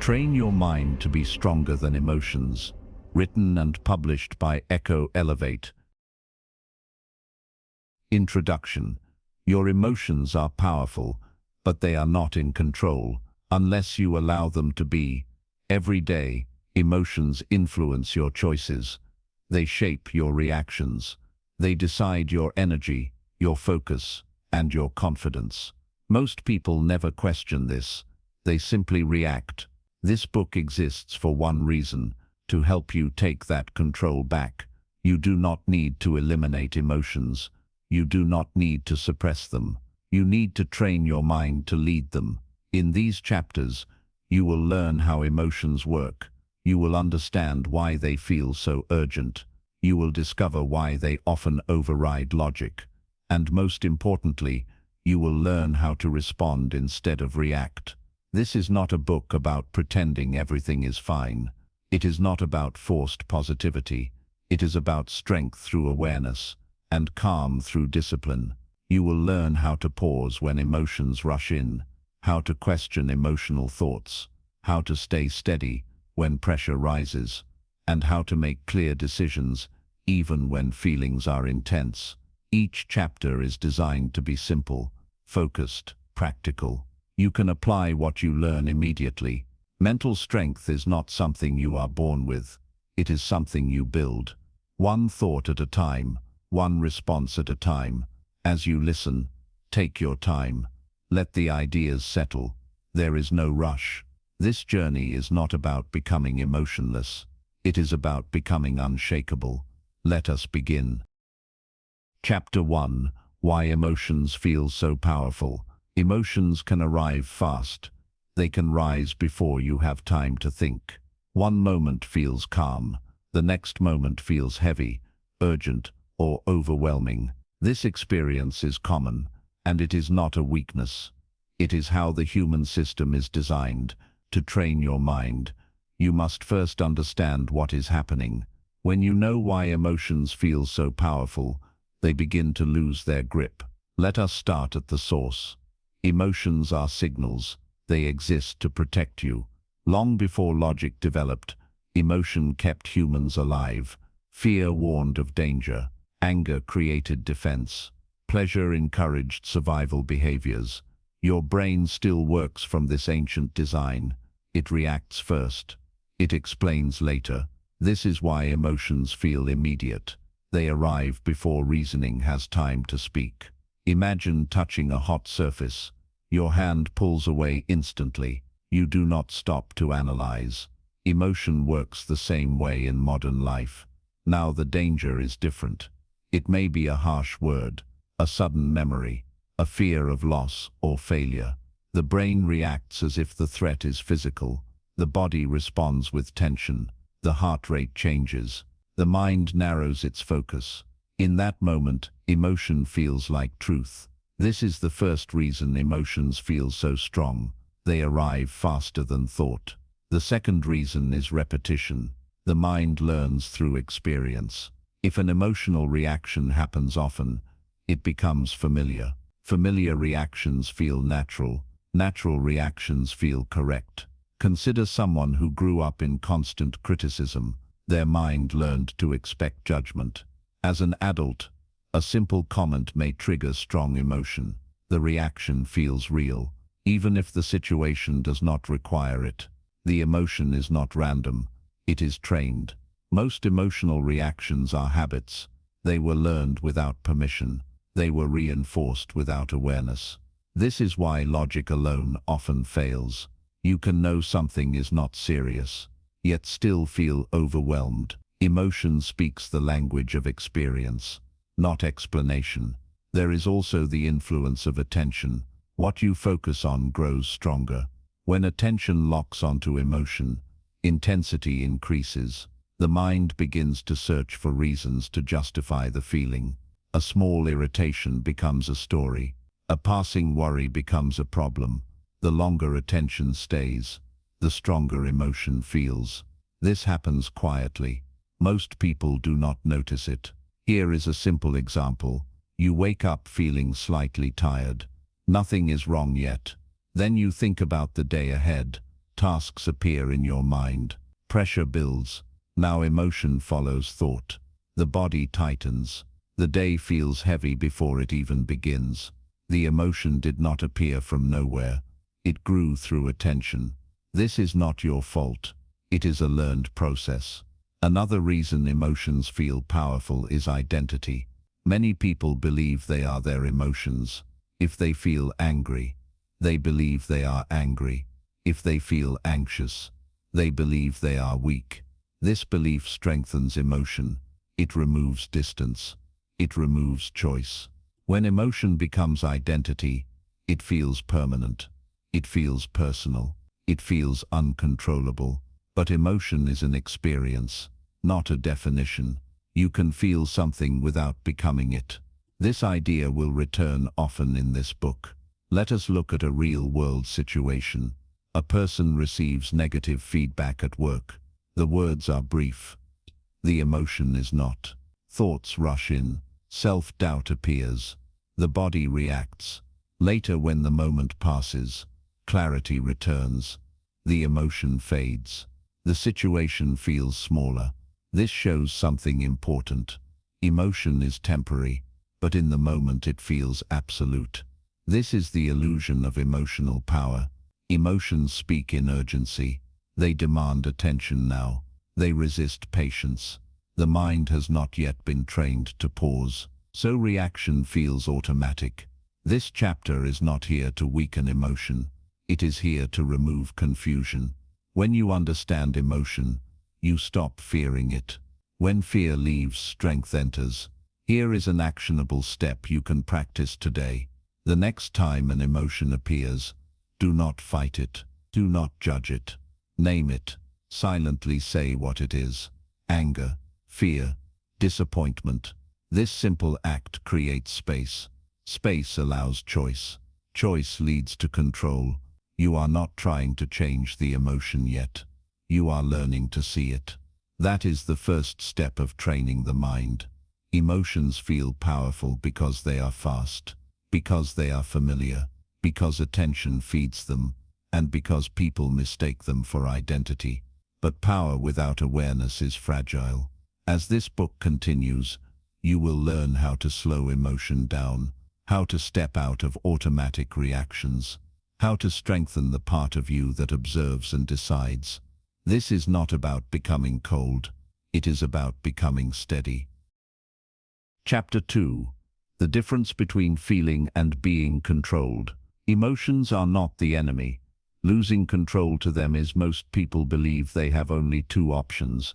Train Your Mind to Be Stronger Than Emotions, written and published by Echo Elevate. Introduction. Your emotions are powerful, but they are not in control, unless you allow them to be. Every day, emotions influence your choices. They shape your reactions. They decide your energy, your focus, and your confidence. Most people never question this. They simply react. This book exists for one reason: to help you take that control back. You do not need to eliminate emotions. You do not need to suppress them. You need to train your mind to lead them. In these chapters, you will learn how emotions work. You will understand why they feel so urgent. You will discover why they often override logic. And most importantly, you will learn how to respond instead of react. This is not a book about pretending everything is fine. It is not about forced positivity. It is about strength through awareness and calm through discipline. You will learn how to pause when emotions rush in, how to question emotional thoughts, how to stay steady when pressure rises, and how to make clear decisions even when feelings are intense. Each chapter is designed to be simple, focused, practical. You can apply what you learn immediately. Mental strength is not something you are born with. It is something you build. One thought at a time, one response at a time. As you listen, take your time. Let the ideas settle. There is no rush. This journey is not about becoming emotionless. It is about becoming unshakable. Let us begin. Chapter 1. Why Emotions Feel So Powerful. Emotions can arrive fast. They can rise before you have time to think. One moment feels calm. The next moment feels heavy, urgent, or overwhelming. This experience is common, and it is not a weakness. It is how the human system is designed. To train your mind, you must first understand what is happening. When you know why emotions feel so powerful, they begin to lose their grip. Let us start at the source. Emotions are signals. They exist to protect you. Long before logic developed, emotion kept humans alive. Fear warned of danger. Anger created defense. Pleasure encouraged survival behaviors. Your brain still works from this ancient design. It reacts first. It explains later. This is why emotions feel immediate. They arrive before reasoning has time to speak. Imagine touching a hot surface. Your hand pulls away instantly. You do not stop to analyze. Emotion works the same way in modern life. Now the danger is different. It may be a harsh word, a sudden memory, a fear of loss or failure. The brain reacts as if the threat is physical. The body responds with tension. The heart rate changes. The mind narrows its focus. In that moment, emotion feels like truth. This is the first reason emotions feel so strong. They arrive faster than thought. The second reason is repetition. The mind learns through experience. If an emotional reaction happens often, it becomes familiar. Familiar reactions feel natural. Natural reactions feel correct. Consider someone who grew up in constant criticism. Their mind learned to expect judgment. As an adult, a simple comment may trigger strong emotion. The reaction feels real, even if the situation does not require it. The emotion is not random. It is trained. Most emotional reactions are habits. They were learned without permission. They were reinforced without awareness. This is why logic alone often fails. You can know something is not serious, yet still feel overwhelmed. Emotion speaks the language of experience, not explanation. There is also the influence of attention. What you focus on grows stronger. When attention locks onto emotion, intensity increases. The mind begins to search for reasons to justify the feeling. A small irritation becomes a story. A passing worry becomes a problem. The longer attention stays, the stronger emotion feels. This happens quietly. Most people do not notice it. Here is a simple example. You wake up feeling slightly tired. Nothing is wrong yet. Then you think about the day ahead. Tasks appear in your mind. Pressure builds. Now emotion follows thought. The body tightens. The day feels heavy before it even begins. The emotion did not appear from nowhere. It grew through attention. This is not your fault. It is a learned process. Another reason emotions feel powerful is identity. Many people believe they are their emotions. If they feel angry, they believe they are angry. If they feel anxious, they believe they are weak. This belief strengthens emotion. It removes distance. It removes choice. When emotion becomes identity, it feels permanent. It feels personal. It feels uncontrollable. But emotion is an experience, not a definition. You can feel something without becoming it. This idea will return often in this book. Let us look at a real-world situation. A person receives negative feedback at work. The words are brief. The emotion is not. Thoughts rush in. Self-doubt appears. The body reacts. Later, when the moment passes, clarity returns. The emotion fades. The situation feels smaller. This shows something important. Emotion is temporary, but in the moment it feels absolute. This is the illusion of emotional power. Emotions speak in urgency. They demand attention now. They resist patience. The mind has not yet been trained to pause, so reaction feels automatic. This chapter is not here to weaken emotion. It is here to remove confusion. When you understand emotion, you stop fearing it. When fear leaves, strength enters. Here is an actionable step you can practice today. The next time an emotion appears, do not fight it. Do not judge it. Name it. Silently say what it is. Anger, fear, disappointment. This simple act creates space. Space allows choice. Choice leads to control. You are not trying to change the emotion yet. You are learning to see it. That is the first step of training the mind. Emotions feel powerful because they are fast, because they are familiar, because attention feeds them, and because people mistake them for identity. But power without awareness is fragile. As this book continues, you will learn how to slow emotion down, how to step out of automatic reactions, how to strengthen the part of you that observes and decides. This is not about becoming cold. It is about becoming steady. Chapter 2. The difference between feeling and being controlled. Emotions are not the enemy. Losing control to them is most people believe they have only two options: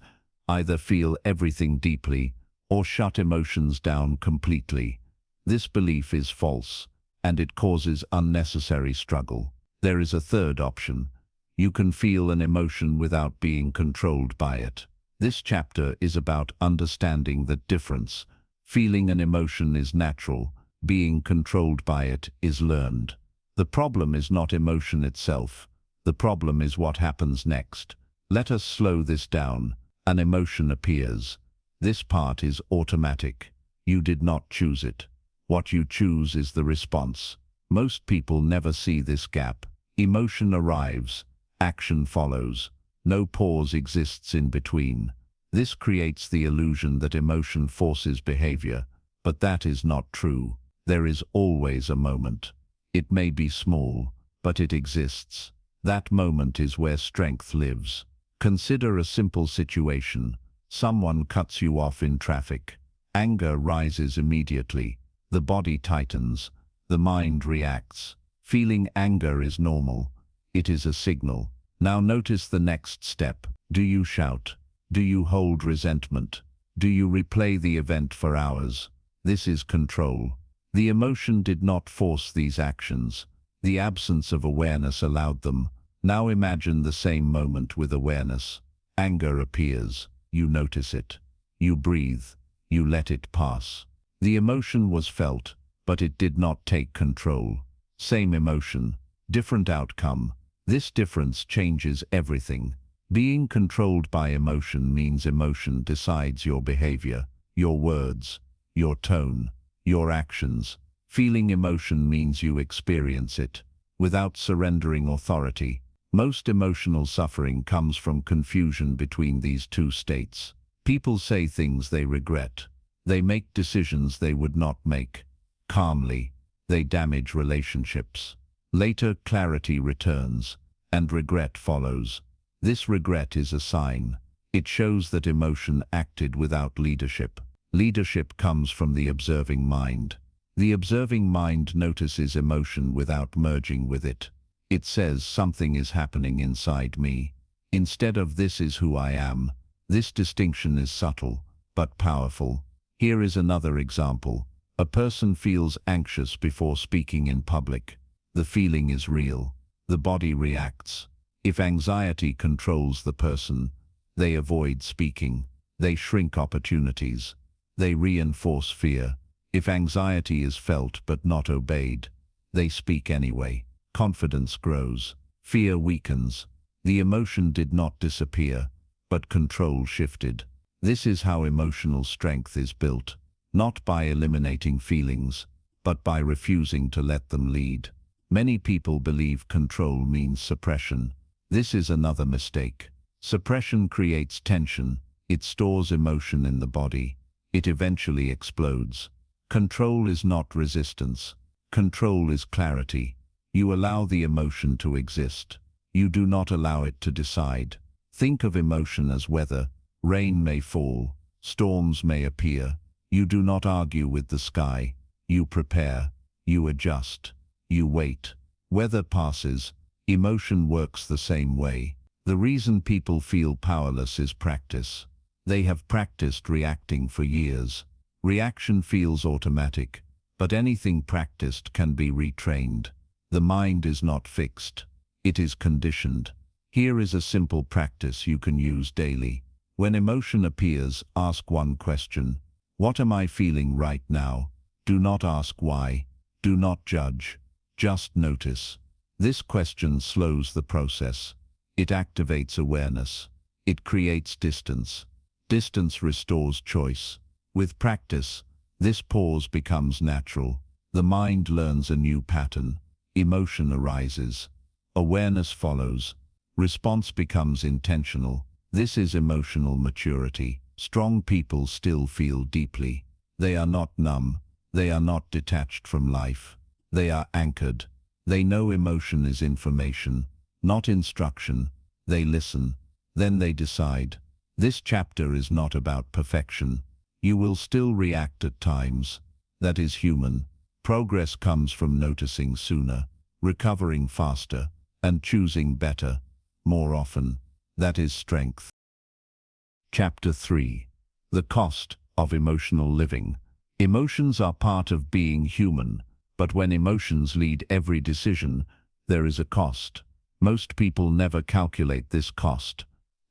either feel everything deeply or shut emotions down completely. This belief is false, and it causes unnecessary struggle. There is a third option. You can feel an emotion without being controlled by it. This chapter is about understanding the difference. Feeling an emotion is natural. Being controlled by it is learned. The problem is not emotion itself. The problem is what happens next. Let us slow this down. An emotion appears. This part is automatic. You did not choose it. What you choose is the response. Most people never see this gap. Emotion arrives. Action follows. No pause exists in between. This creates the illusion that emotion forces behavior, but that is not true. There is always a moment. It may be small, but it exists. That moment is where strength lives. Consider a simple situation. Someone cuts you off in traffic. Anger rises immediately. The body tightens. The mind reacts. Feeling anger is normal. It is a signal. Now notice the next step. Do you shout? Do you hold resentment? Do you replay the event for hours? This is control. The emotion did not force these actions. The absence of awareness allowed them. Now imagine the same moment with awareness. Anger appears. You notice it. You breathe. You let it pass. The emotion was felt, but it did not take control. Same emotion, different outcome. This difference changes everything. Being controlled by emotion means emotion decides your behavior, your words, your tone, your actions. Feeling emotion means you experience it, without surrendering authority. Most emotional suffering comes from confusion between these two states. People say things they regret. They make decisions they would not make. Calmly, they damage relationships. Later, clarity returns, and regret follows. This regret is a sign. It shows that emotion acted without leadership. Leadership comes from the observing mind. The observing mind notices emotion without merging with it. It says something is happening inside me. Instead of this is who I am. This distinction is subtle, but powerful. Here is another example. A person feels anxious before speaking in public. The feeling is real. The body reacts. If anxiety controls the person, they avoid speaking. They shrink opportunities. They reinforce fear. If anxiety is felt but not obeyed, they speak anyway. Confidence grows. Fear weakens. The emotion did not disappear, but control shifted. This is how emotional strength is built, not by eliminating feelings, but by refusing to let them lead. Many people believe control means suppression. This is another mistake. Suppression creates tension. It stores emotion in the body. It eventually explodes. Control is not resistance. Control is clarity. You allow the emotion to exist. You do not allow it to decide. Think of emotion as weather. Rain may fall. Storms may appear. You do not argue with the sky. You prepare. You adjust. You wait. Weather passes. Emotion works the same way. The reason people feel powerless is practice. They have practiced reacting for years. Reaction feels automatic, but anything practiced can be retrained. The mind is not fixed. It is conditioned. Here is a simple practice you can use daily. When emotion appears, ask one question. What am I feeling right now? Do not ask why. Do not judge. Just notice. This question slows the process. It activates awareness. It creates distance. Distance restores choice. With practice, this pause becomes natural. The mind learns a new pattern. Emotion arises. Awareness follows. Response becomes intentional. This is emotional maturity. Strong people still feel deeply. They are not numb. They are not detached from life. They are anchored. They know emotion is information, not instruction. They listen. Then they decide. This chapter is not about perfection. You will still react at times. That is human. Progress comes from noticing sooner, recovering faster, and choosing better, more often. That is strength. Chapter 3. The cost of emotional living. Emotions are part of being human, but when emotions lead every decision, there is a cost. Most people never calculate this cost.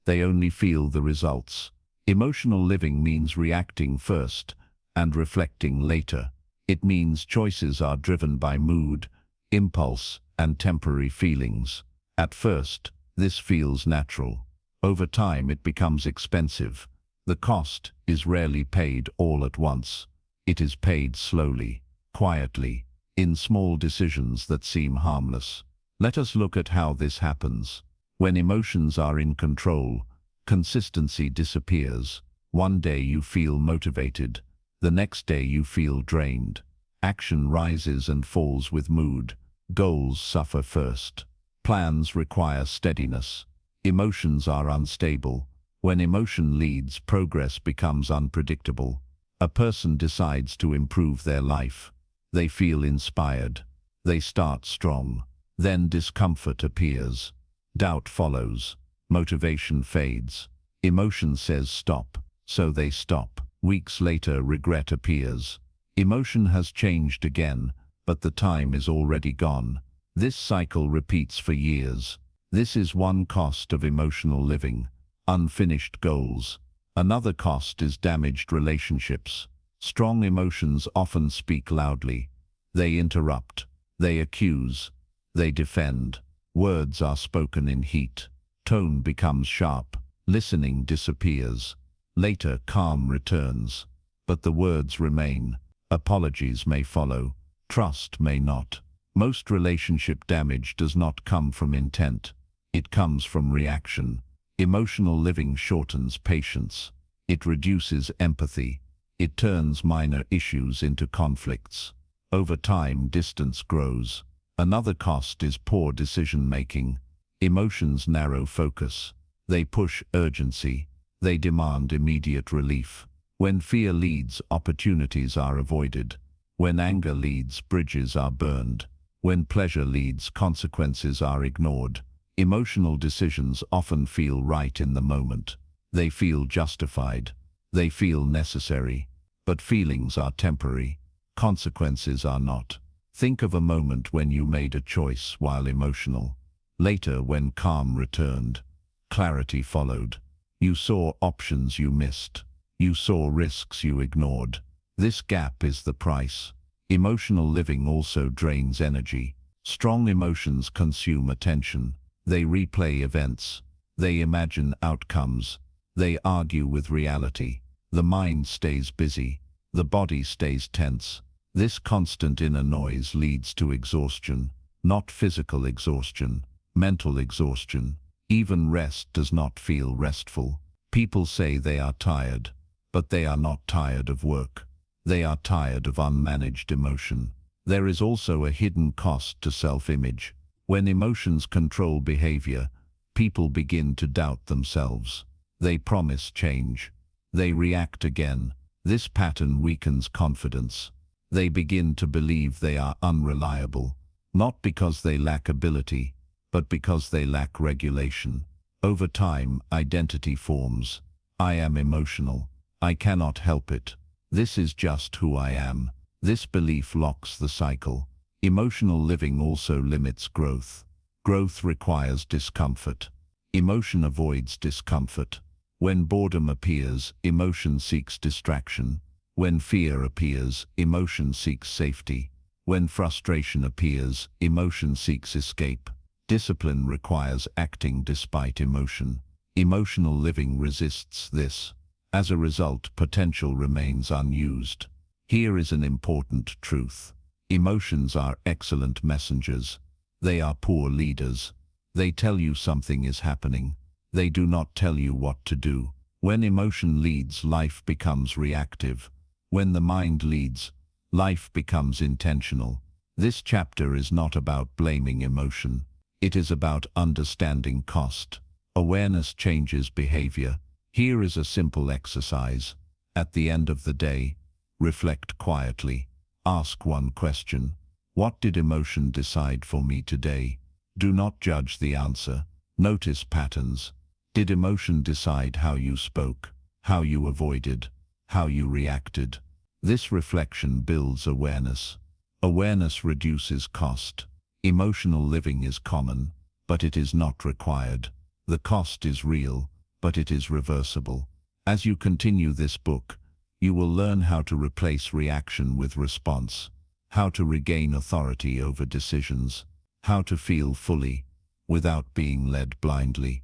They only feel the results. Emotional living means reacting first and reflecting later. It means choices are driven by mood, impulse, and temporary feelings. At first, this feels natural. Over time, it becomes expensive. The cost is rarely paid all at once. It is paid slowly, quietly, in small decisions that seem harmless. Let us look at how this happens. When emotions are in control, consistency disappears. One day you feel motivated. The next day you feel drained. Action rises and falls with mood. Goals suffer first. Plans require steadiness. Emotions are unstable. When emotion leads, progress becomes unpredictable. A person decides to improve their life. They feel inspired. They start strong. Then discomfort appears. Doubt follows. Motivation fades. Emotion says stop, so they stop. Weeks later, regret appears. Emotion has changed again, but the time is already gone. This cycle repeats for years. This is one cost of emotional living. Unfinished goals. Another cost is damaged relationships. Strong emotions often speak loudly. They interrupt. They accuse. They defend. Words are spoken in heat. Tone becomes sharp. Listening disappears. Later, calm returns. But the words remain. Apologies may follow. Trust may not. Most relationship damage does not come from intent. It comes from reaction. Emotional living shortens patience. It reduces empathy. It turns minor issues into conflicts. Over time, distance grows. Another cost is poor decision-making. Emotions narrow focus. They push urgency. They demand immediate relief. When fear leads, opportunities are avoided. When anger leads, bridges are burned. When pleasure leads, consequences are ignored. Emotional decisions often feel right in the moment. They feel justified. They feel necessary. But feelings are temporary. Consequences are not. Think of a moment when you made a choice while emotional. Later, when calm returned, clarity followed. You saw options you missed. You saw risks you ignored. This gap is the price. Emotional living also drains energy. Strong emotions consume attention. They replay events. They imagine outcomes. They argue with reality. The mind stays busy. The body stays tense. This constant inner noise leads to exhaustion. Not physical exhaustion, mental exhaustion. Even rest does not feel restful. People say they are tired, but they are not tired of work. They are tired of unmanaged emotion. There is also a hidden cost to self-image. When emotions control behavior, people begin to doubt themselves. They promise change. They react again. This pattern weakens confidence. They begin to believe they are unreliable, not because they lack ability, but because they lack regulation. Over time, identity forms. I am emotional. I cannot help it. This is just who I am. This belief locks the cycle. Emotional living also limits growth. Growth requires discomfort. Emotion avoids discomfort. When boredom appears, emotion seeks distraction. When fear appears, emotion seeks safety. When frustration appears, emotion seeks escape. Discipline requires acting despite emotion. Emotional living resists this. As a result, potential remains unused. Here is an important truth. Emotions are excellent messengers. They are poor leaders. They tell you something is happening. They do not tell you what to do. When emotion leads, life becomes reactive. When the mind leads, life becomes intentional. This chapter is not about blaming emotion. It is about understanding cost. Awareness changes behavior. Here is a simple exercise. At the end of the day, reflect quietly. Ask one question. What did emotion decide for me today? Do not judge the answer. Notice patterns. Did emotion decide how you spoke, how you avoided, how you reacted? This reflection builds awareness. Awareness reduces cost. Emotional living is common, but it is not required. The cost is real, but it is reversible. As you continue this book, you will learn how to replace reaction with response, how to regain authority over decisions, how to feel fully, without being led blindly.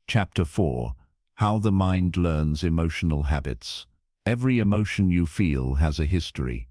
Chapter 4. How the Mind Learns Emotional Habits. Every emotion you feel has a history.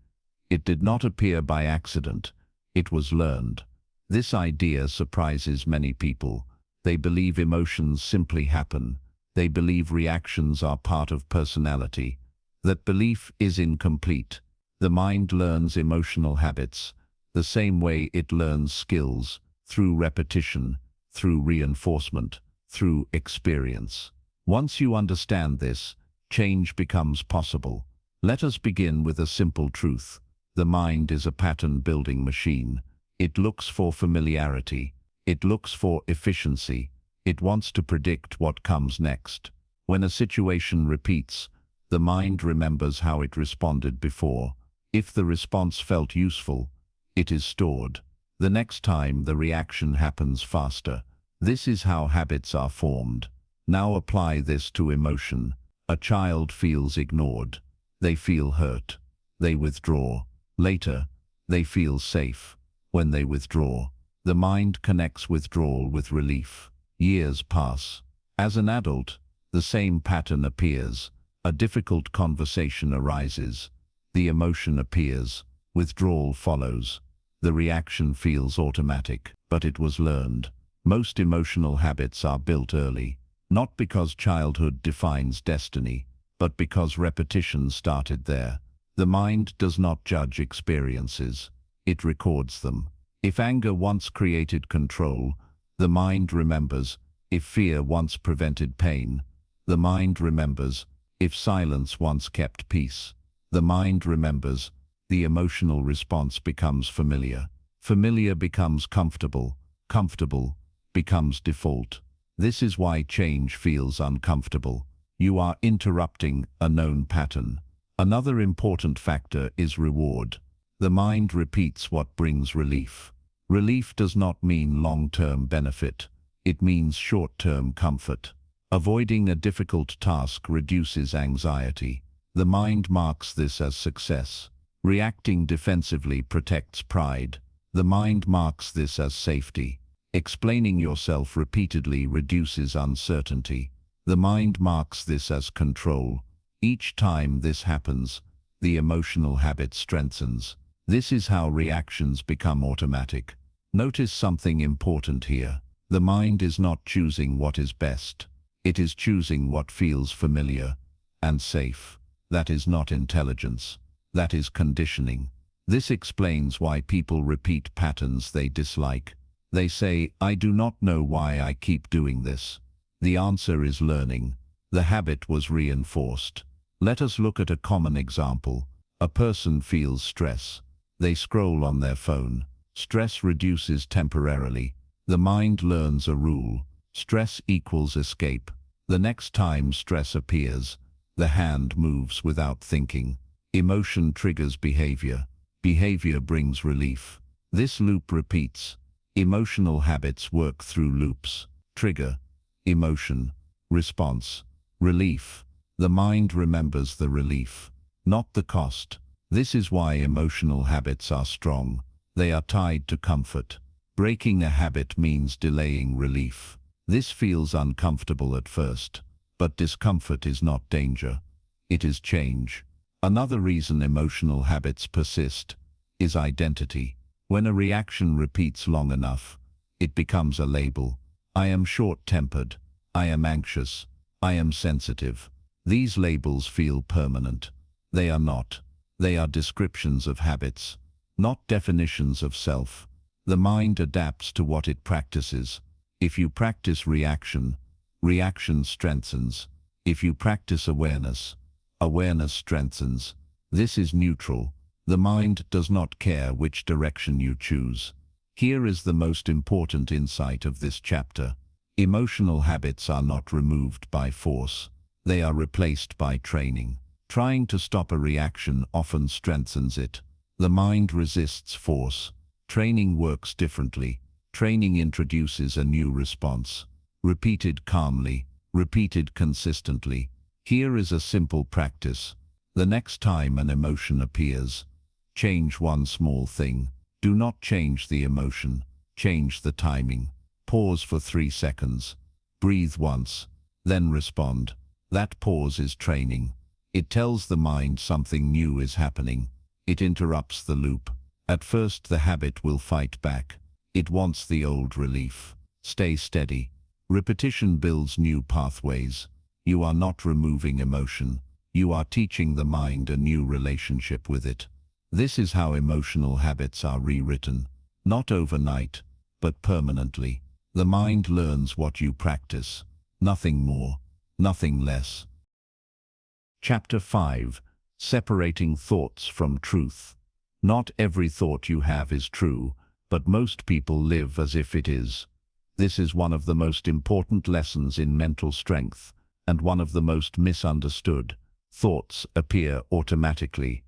It did not appear by accident. It was learned. This idea surprises many people. They believe emotions simply happen. They believe reactions are part of personality. That belief is incomplete. The mind learns emotional habits the same way it learns skills, through repetition, through reinforcement, through experience. Once you understand this, change becomes possible. Let us begin with a simple truth. The mind is a pattern-building machine. It looks for familiarity. It looks for efficiency. It wants to predict what comes next. When a situation repeats, the mind remembers how it responded before. If the response felt useful, it is stored. The next time, the reaction happens faster. This is how habits are formed. Now apply this to emotion. A child feels ignored. They feel hurt. They withdraw. Later, they feel safe. When they withdraw, the mind connects withdrawal with relief. Years pass. As an adult, the same pattern appears. A difficult conversation arises. The emotion appears. Withdrawal follows. The reaction feels automatic, but it was learned. Most emotional habits are built early, not because childhood defines destiny, but because repetition started there. The mind does not judge experiences, it records them. If anger once created control, the mind remembers. If fear once prevented pain, the mind remembers. If silence once kept peace, the mind remembers. The emotional response becomes familiar. Familiar becomes comfortable. Comfortable becomes default. This is why change feels uncomfortable. You are interrupting a known pattern. Another important factor is reward. The mind repeats what brings relief. Relief does not mean long-term benefit. It means short-term comfort. Avoiding a difficult task reduces anxiety. The mind marks this as success. Reacting defensively protects pride. The mind marks this as safety. Explaining yourself repeatedly reduces uncertainty. The mind marks this as control. Each time this happens, the emotional habit strengthens. This is how reactions become automatic. Notice something important here. The mind is not choosing what is best. It is choosing what feels familiar and safe. That is not intelligence. That is conditioning. This explains why people repeat patterns they dislike. They say, "I do not know why I keep doing this." The answer is learning. The habit was reinforced. Let us look at a common example. A person feels stress. They scroll on their phone. Stress reduces temporarily. The mind learns a rule. Stress equals escape. The next time stress appears, the hand moves without thinking. Emotion triggers behavior. Behavior brings relief. This loop repeats. Emotional habits work through loops. Trigger, emotion, response, relief. The mind remembers the relief, not the cost. This is why emotional habits are strong. They are tied to comfort. Breaking a habit means delaying relief. This feels uncomfortable at first, but discomfort is not danger. It is change. Another reason emotional habits persist is identity. When a reaction repeats long enough, it becomes a label. I am short-tempered. I am anxious. I am sensitive. These labels feel permanent. They are not. They are descriptions of habits, not definitions of self. The mind adapts to what it practices. If you practice reaction, reaction strengthens. If you practice awareness, awareness strengthens. This is neutral. The mind does not care which direction you choose. Here is the most important insight of this chapter. Emotional habits are not removed by force. They are replaced by training. Trying to stop a reaction often strengthens it. The mind resists force. Training works differently. Training introduces a new response. Repeated calmly, repeated consistently. Here is a simple practice. The next time an emotion appears, change one small thing. Do not change the emotion. Change the timing. Pause for 3 seconds. Breathe once. Then respond. That pause is training. It tells the mind something new is happening. It interrupts the loop. At first the habit will fight back. It wants the old relief. Stay steady. Repetition builds new pathways. You are not removing emotion. You are teaching the mind a new relationship with it. This is how emotional habits are rewritten. Not overnight, but permanently. The mind learns what you practice. Nothing more, nothing less. Chapter 5. Separating Thoughts from Truth. Not every thought you have is true, but most people live as if it is. This is one of the most important lessons in mental strength, and one of the most misunderstood. Thoughts appear automatically.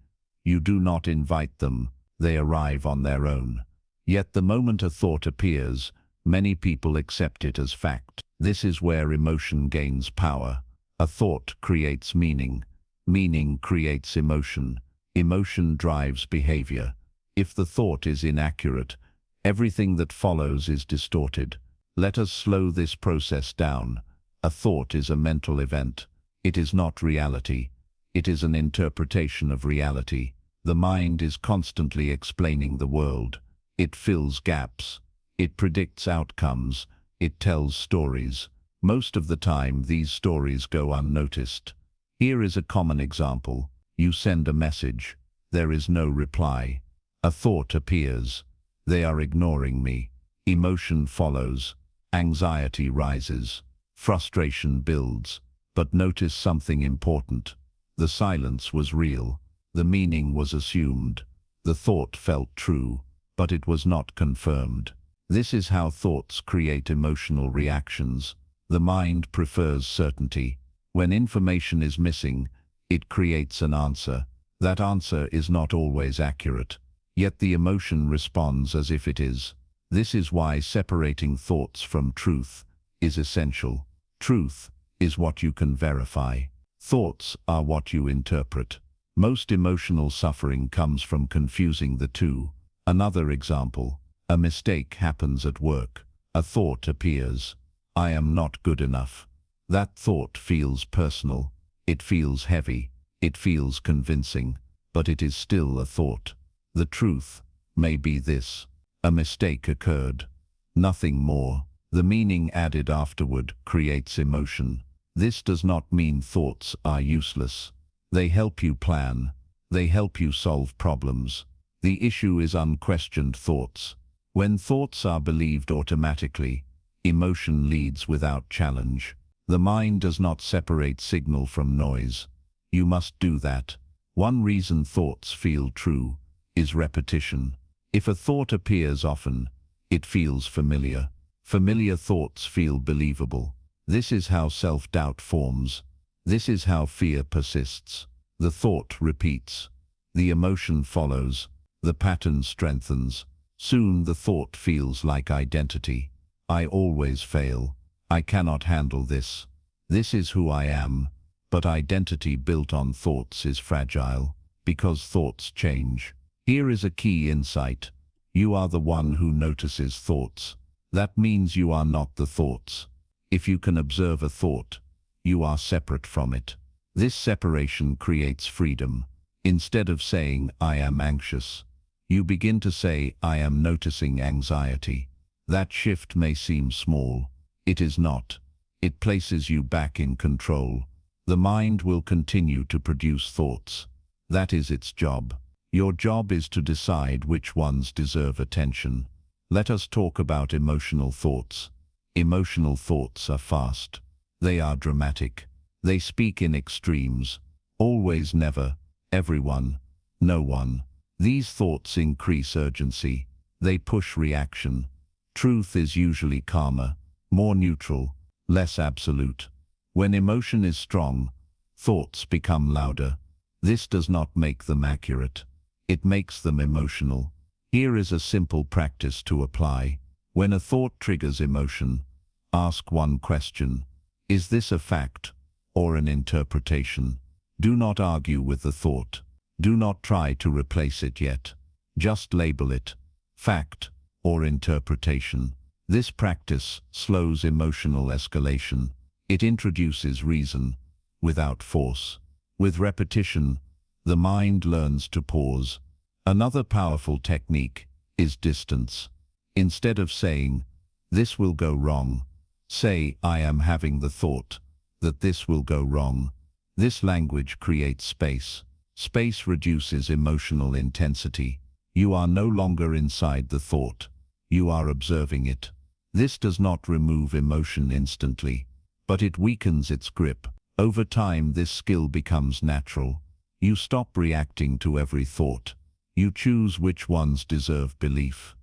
You do not invite them, they arrive on their own. Yet the moment a thought appears, many people accept it as fact. This is where emotion gains power. A thought creates meaning. Meaning creates emotion. Emotion drives behavior. If the thought is inaccurate, everything that follows is distorted. Let us slow this process down. A thought is a mental event. It is not reality. It is an interpretation of reality. The mind is constantly explaining the world. It fills gaps. It predicts outcomes. It tells stories. Most of the time, these stories go unnoticed. Here is a common example. You send a message. There is no reply. A thought appears. They are ignoring me. Emotion follows. Anxiety rises. Frustration builds. But notice something important. The silence was real. The meaning was assumed. The thought felt true, but it was not confirmed. This is how thoughts create emotional reactions. The mind prefers certainty. When information is missing, it creates an answer. That answer is not always accurate, yet the emotion responds as if it is. This is why separating thoughts from truth is essential. Truth is what you can verify. Thoughts are what you interpret. Most emotional suffering comes from confusing the two. Another example, a mistake happens at work. A thought appears. I am not good enough. That thought feels personal. It feels heavy. It feels convincing. But it is still a thought. The truth may be this. A mistake occurred. Nothing more. The meaning added afterward creates emotion. This does not mean thoughts are useless. They help you plan. They help you solve problems. The issue is unquestioned thoughts. When thoughts are believed automatically, emotion leads without challenge. The mind does not separate signal from noise. You must do that. One reason thoughts feel true is repetition. If a thought appears often, it feels familiar. Familiar thoughts feel believable. This is how self-doubt forms. This is how fear persists. The thought repeats. The emotion follows. The pattern strengthens. Soon the thought feels like identity. I always fail. I cannot handle this. This is who I am. But identity built on thoughts is fragile, because thoughts change. Here is a key insight. You are the one who notices thoughts. That means you are not the thoughts. If you can observe a thought, you are separate from it. This separation creates freedom. Instead of saying, I am anxious, you begin to say, I am noticing anxiety. That shift may seem small. It is not. It places you back in control. The mind will continue to produce thoughts. That is its job. Your job is to decide which ones deserve attention. Let us talk about emotional thoughts. Emotional thoughts are fast. They are dramatic. They speak in extremes. Always, never, everyone, no one. These thoughts increase urgency. They push reaction. Truth is usually calmer, more neutral, less absolute. When emotion is strong, thoughts become louder. This does not make them accurate. It makes them emotional. Here is a simple practice to apply. When a thought triggers emotion, ask one question. Is this a fact or an interpretation? Do not argue with the thought. Do not try to replace it yet. Just label it, fact or interpretation. This practice slows emotional escalation. It introduces reason without force. With repetition, the mind learns to pause. Another powerful technique is distance. Instead of saying, this will go wrong, say, I am having the thought that this will go wrong. This language creates space. Space reduces emotional intensity. You are no longer inside the thought. You are observing it. This does not remove emotion instantly, but it weakens its grip. Over time, this skill becomes natural. You stop reacting to every thought. You choose which ones deserve belief.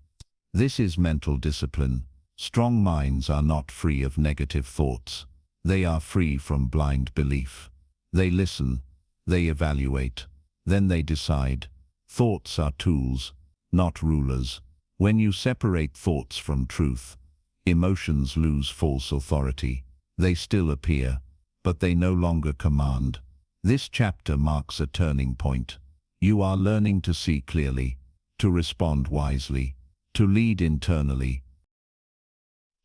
This is mental discipline. Strong minds are not free of negative thoughts. They are free from blind belief. They listen, they evaluate, then they decide. Thoughts are tools, not rulers. When you separate thoughts from truth, emotions lose false authority. They still appear, but they no longer command. This chapter marks a turning point. You are learning to see clearly, to respond wisely, to lead internally.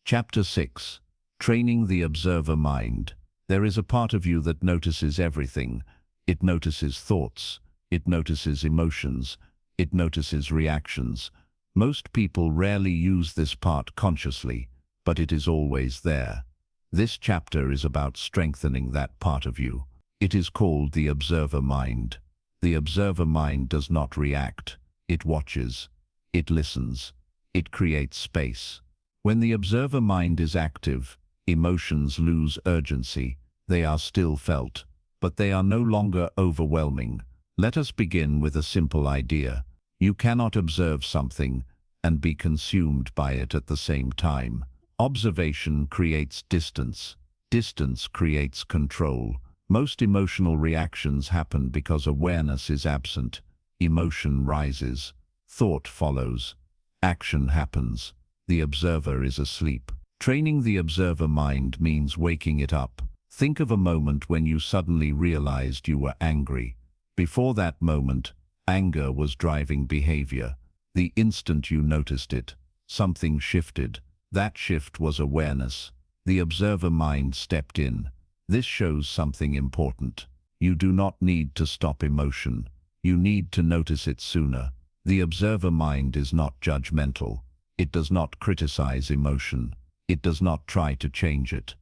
Chapter 6. Training the Observer Mind. There is a part of you that notices everything. It notices thoughts. It notices emotions. It notices reactions. Most people rarely use this part consciously, but it is always there. This chapter is about strengthening that part of you. It is called the observer mind. The observer mind does not react. It watches. It listens. It creates space. When the observer mind is active, emotions lose urgency. They are still felt, but they are no longer overwhelming. Let us begin with a simple idea. You cannot observe something and be consumed by it at the same time. Observation creates distance. Distance creates control. Most emotional reactions happen because awareness is absent. Emotion rises. Thought follows. Action happens. The observer is asleep. Training the observer mind means waking it up. Think of a moment when you suddenly realized you were angry. Before that moment, anger was driving behavior. The instant you noticed it, something shifted. That shift was awareness. The observer mind stepped in. This shows something important. You do not need to stop emotion. You need to notice it sooner. The observer mind is not judgmental. It does not criticize emotion. It does not try to change it.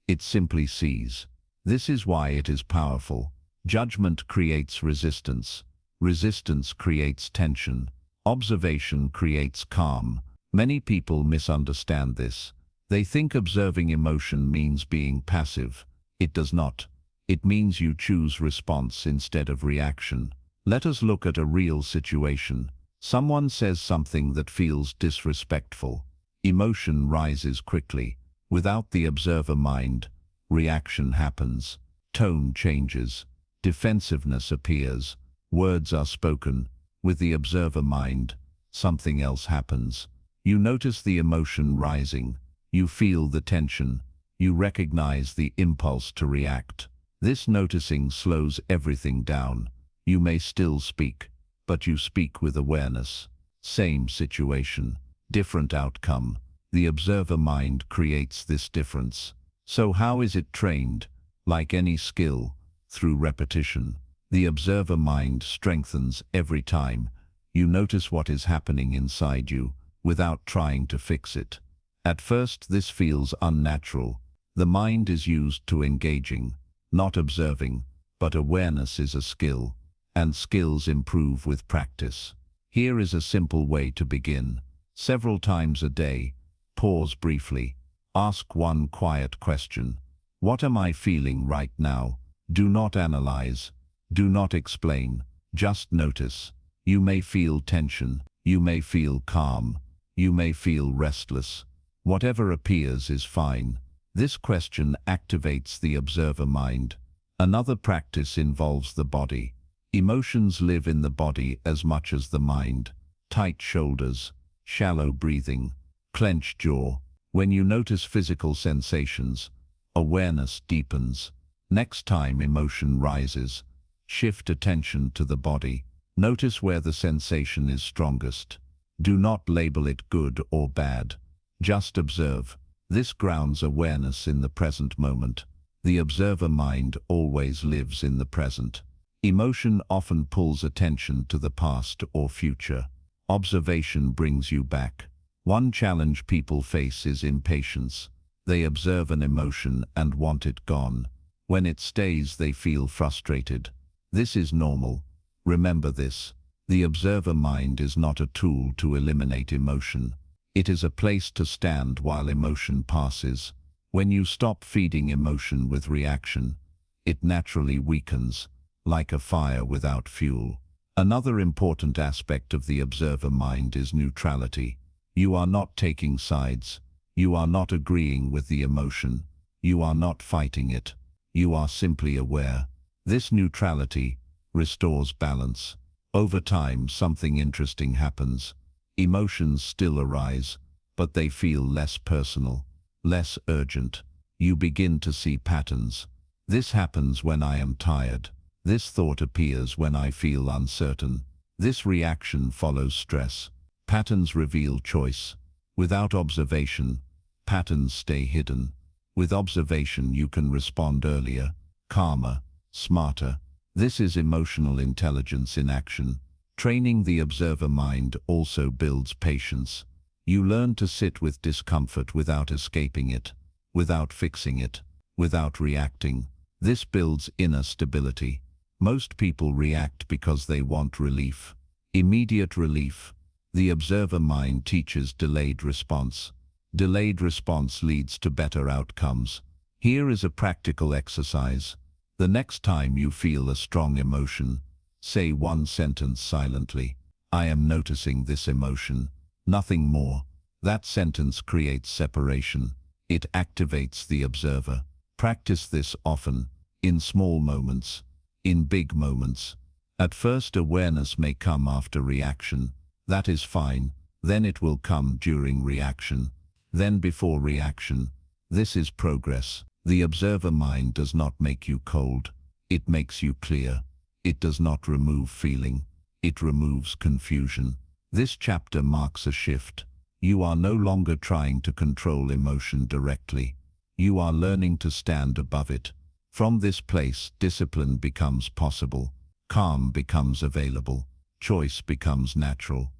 It simply sees. This is why it is powerful. Judgment creates resistance. Resistance creates tension. Observation creates calm. Many people misunderstand this. They think observing emotion means being passive. It does not. It means you choose response instead of reaction. Let us look at a real situation. Someone says something that feels disrespectful. Emotion rises quickly. Without the observer mind, reaction happens. Tone changes. Defensiveness appears. Words are spoken. With the observer mind, something else happens. You notice the emotion rising. You feel the tension. You recognize the impulse to react. This noticing slows everything down. You may still speak, but you speak with awareness. Same situation, different outcome. The observer mind creates this difference. So how is it trained? Like any skill, through repetition. The observer mind strengthens every time. You notice what is happening inside you, without trying to fix it. At first this feels unnatural. The mind is used to engaging, not observing, but awareness is a skill, and skills improve with practice. Here is a simple way to begin. Several times a day, pause briefly. Ask one quiet question. What am I feeling right now? Do not analyze. Do not explain. Just notice. You may feel tension. You may feel calm. You may feel restless. Whatever appears is fine. This question activates the observer mind. Another practice involves the body. Emotions live in the body as much as the mind. Tight shoulders, shallow breathing, clenched jaw. When you notice physical sensations, awareness deepens. Next time emotion rises, shift attention to the body. Notice where the sensation is strongest. Do not label it good or bad. Just observe. This grounds awareness in the present moment. The observer mind always lives in the present. Emotion often pulls attention to the past or future. Observation brings you back. One challenge people face is impatience. They observe an emotion and want it gone. When it stays, they feel frustrated. This is normal. Remember this. The observer mind is not a tool to eliminate emotion. It is a place to stand while emotion passes. When you stop feeding emotion with reaction, it naturally weakens, like a fire without fuel. Another important aspect of the observer mind is neutrality. You are not taking sides. You are not agreeing with the emotion. You are not fighting it. You are simply aware. This neutrality restores balance. Over time, something interesting happens. Emotions still arise, but they feel less personal, less urgent. You begin to see patterns. This happens when I am tired. This thought appears when I feel uncertain. This reaction follows stress. Patterns reveal choice. Without observation, patterns stay hidden. With observation, you can respond earlier, calmer, smarter. This is emotional intelligence in action. Training the observer mind also builds patience. You learn to sit with discomfort without escaping it, without fixing it, without reacting. This builds inner stability. Most people react because they want relief. Immediate relief. The observer mind teaches delayed response. Delayed response leads to better outcomes. Here is a practical exercise. The next time you feel a strong emotion, say one sentence silently. I am noticing this emotion. Nothing more. That sentence creates separation. It activates the observer. Practice this often, in small moments, in big moments. At first, awareness may come after reaction. That is fine. Then it will come during reaction. Then before reaction. This is progress. The observer mind does not make you cold. It makes you clear. It does not remove feeling. It removes confusion. This chapter marks a shift. You are no longer trying to control emotion directly. You are learning to stand above it. From this place, discipline becomes possible. Calm becomes available. Choice becomes natural.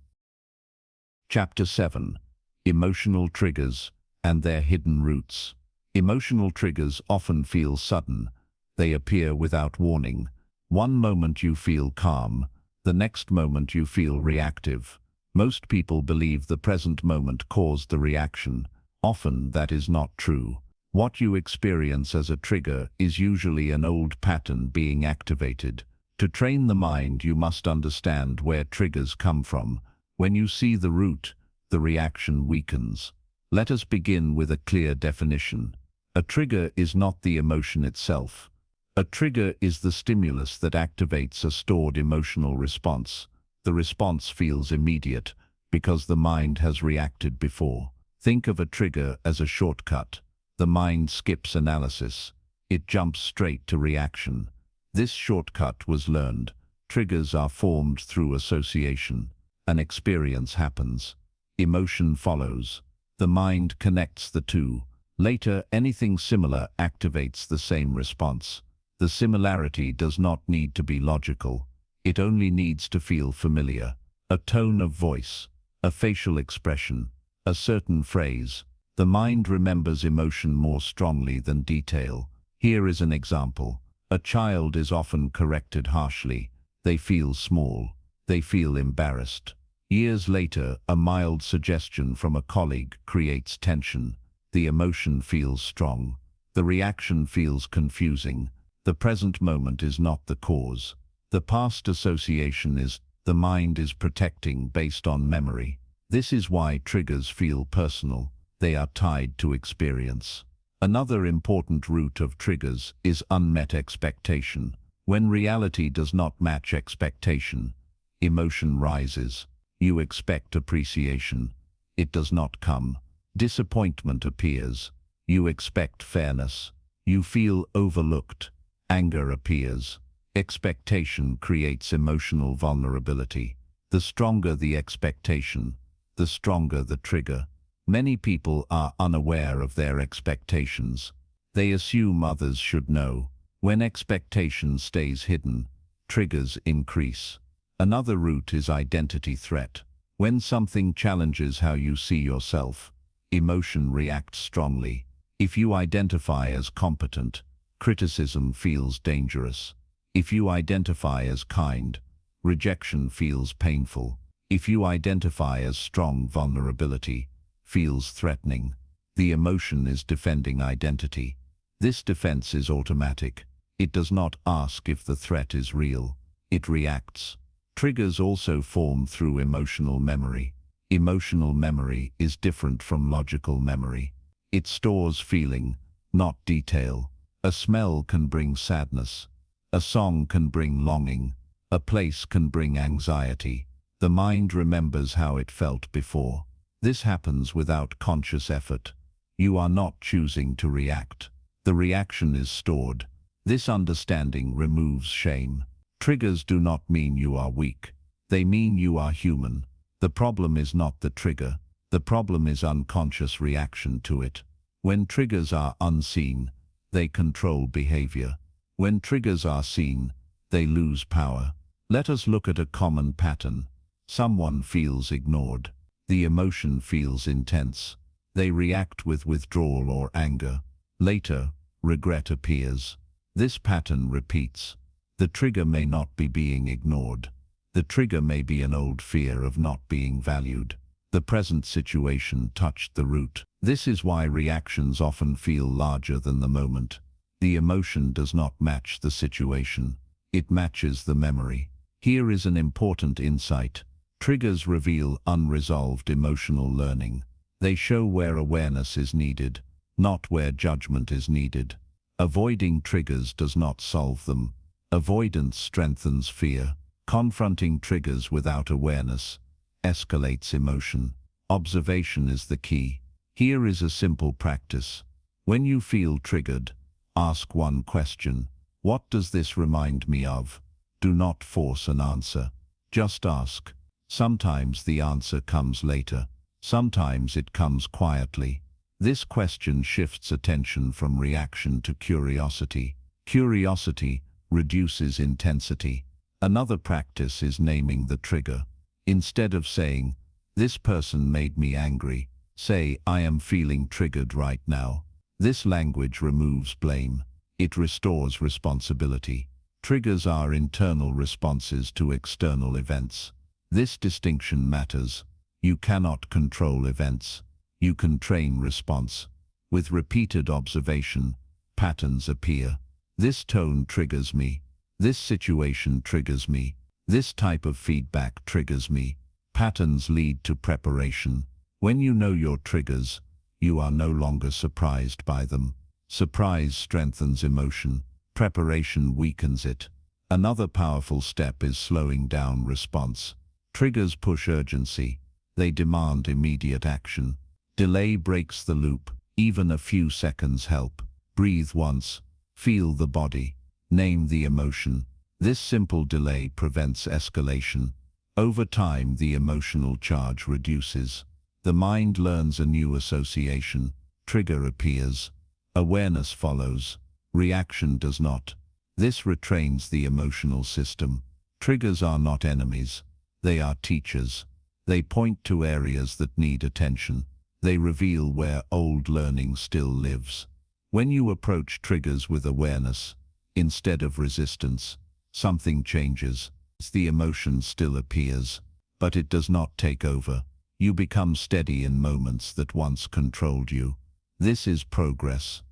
Chapter 7. Emotional triggers and their hidden roots. Emotional triggers often feel sudden. They appear without warning. One moment you feel calm, the next moment you feel reactive. Most people believe the present moment caused the reaction. Often that is not true. What you experience as a trigger is usually an old pattern being activated. To train the mind, you must understand where triggers come from. When you see the root, the reaction weakens. Let us begin with a clear definition. A trigger is not the emotion itself. A trigger is the stimulus that activates a stored emotional response. The response feels immediate because the mind has reacted before. Think of a trigger as a shortcut. The mind skips analysis. It jumps straight to reaction. This shortcut was learned. Triggers are formed through association. An experience happens. Emotion follows. The mind connects the two. Later, anything similar activates the same response. The similarity does not need to be logical. It only needs to feel familiar. A tone of voice, a facial expression, a certain phrase. The mind remembers emotion more strongly than detail. Here is an example. A child is often corrected harshly. They feel small. They feel embarrassed. Years later, a mild suggestion from a colleague creates tension. The emotion feels strong. The reaction feels confusing. The present moment is not the cause. The past association is, the mind is protecting based on memory. This is why triggers feel personal. They are tied to experience. Another important root of triggers is unmet expectation. When reality does not match expectation, emotion rises. You expect appreciation. It does not come. Disappointment appears. You expect fairness. You feel overlooked. Anger appears. Expectation creates emotional vulnerability. The stronger the expectation, the stronger the trigger. Many people are unaware of their expectations. They assume others should know. When expectation stays hidden, triggers increase. Another root is identity threat. When something challenges how you see yourself, emotion reacts strongly. If you identify as competent, criticism feels dangerous. If you identify as kind, rejection feels painful. If you identify as strong, vulnerability feels threatening. The emotion is defending identity. This defense is automatic. It does not ask if the threat is real. It reacts. Triggers also form through emotional memory. Emotional memory is different from logical memory. It stores feeling, not detail. A smell can bring sadness. A song can bring longing. A place can bring anxiety. The mind remembers how it felt before. This happens without conscious effort. You are not choosing to react. The reaction is stored. This understanding removes shame. Triggers do not mean you are weak. They mean you are human. The problem is not the trigger. The problem is unconscious reaction to it. When triggers are unseen, they control behavior. When triggers are seen, they lose power. Let us look at a common pattern. Someone feels ignored. The emotion feels intense. They react with withdrawal or anger. Later, regret appears. This pattern repeats. The trigger may not be being ignored. The trigger may be an old fear of not being valued. The present situation touched the root. This is why reactions often feel larger than the moment. The emotion does not match the situation. It matches the memory. Here is an important insight. Triggers reveal unresolved emotional learning. They show where awareness is needed, not where judgment is needed. Avoiding triggers does not solve them. Avoidance strengthens fear. Confronting triggers without awareness escalates emotion. Observation is the key. Here is a simple practice. When you feel triggered, ask one question. What does this remind me of? Do not force an answer. Just ask. Sometimes the answer comes later. Sometimes it comes quietly. This question shifts attention from reaction to curiosity. Curiosity reduces intensity. Another practice is naming the trigger. Instead of saying, "This person made me angry," say, "I am feeling triggered right now." This language removes blame. It restores responsibility. Triggers are internal responses to external events. This distinction matters. You cannot control events. You can train response. With repeated observation, patterns appear. This tone triggers me. This situation triggers me. This type of feedback triggers me. Patterns lead to preparation. When you know your triggers, you are no longer surprised by them. Surprise strengthens emotion. Preparation weakens it. Another powerful step is slowing down response. Triggers push urgency. They demand immediate action. Delay breaks the loop. Even a few seconds help. Breathe once. Feel the body. Name the emotion. This simple delay prevents escalation. Over time, the emotional charge reduces. The mind learns a new association. Trigger appears. Awareness follows. Reaction does not. This retrains the emotional system. Triggers are not enemies. They are teachers. They point to areas that need attention. They reveal where old learning still lives. When you approach triggers with awareness, instead of resistance, something changes. The emotion still appears, but it does not take over. You become steady in moments that once controlled you. This is progress.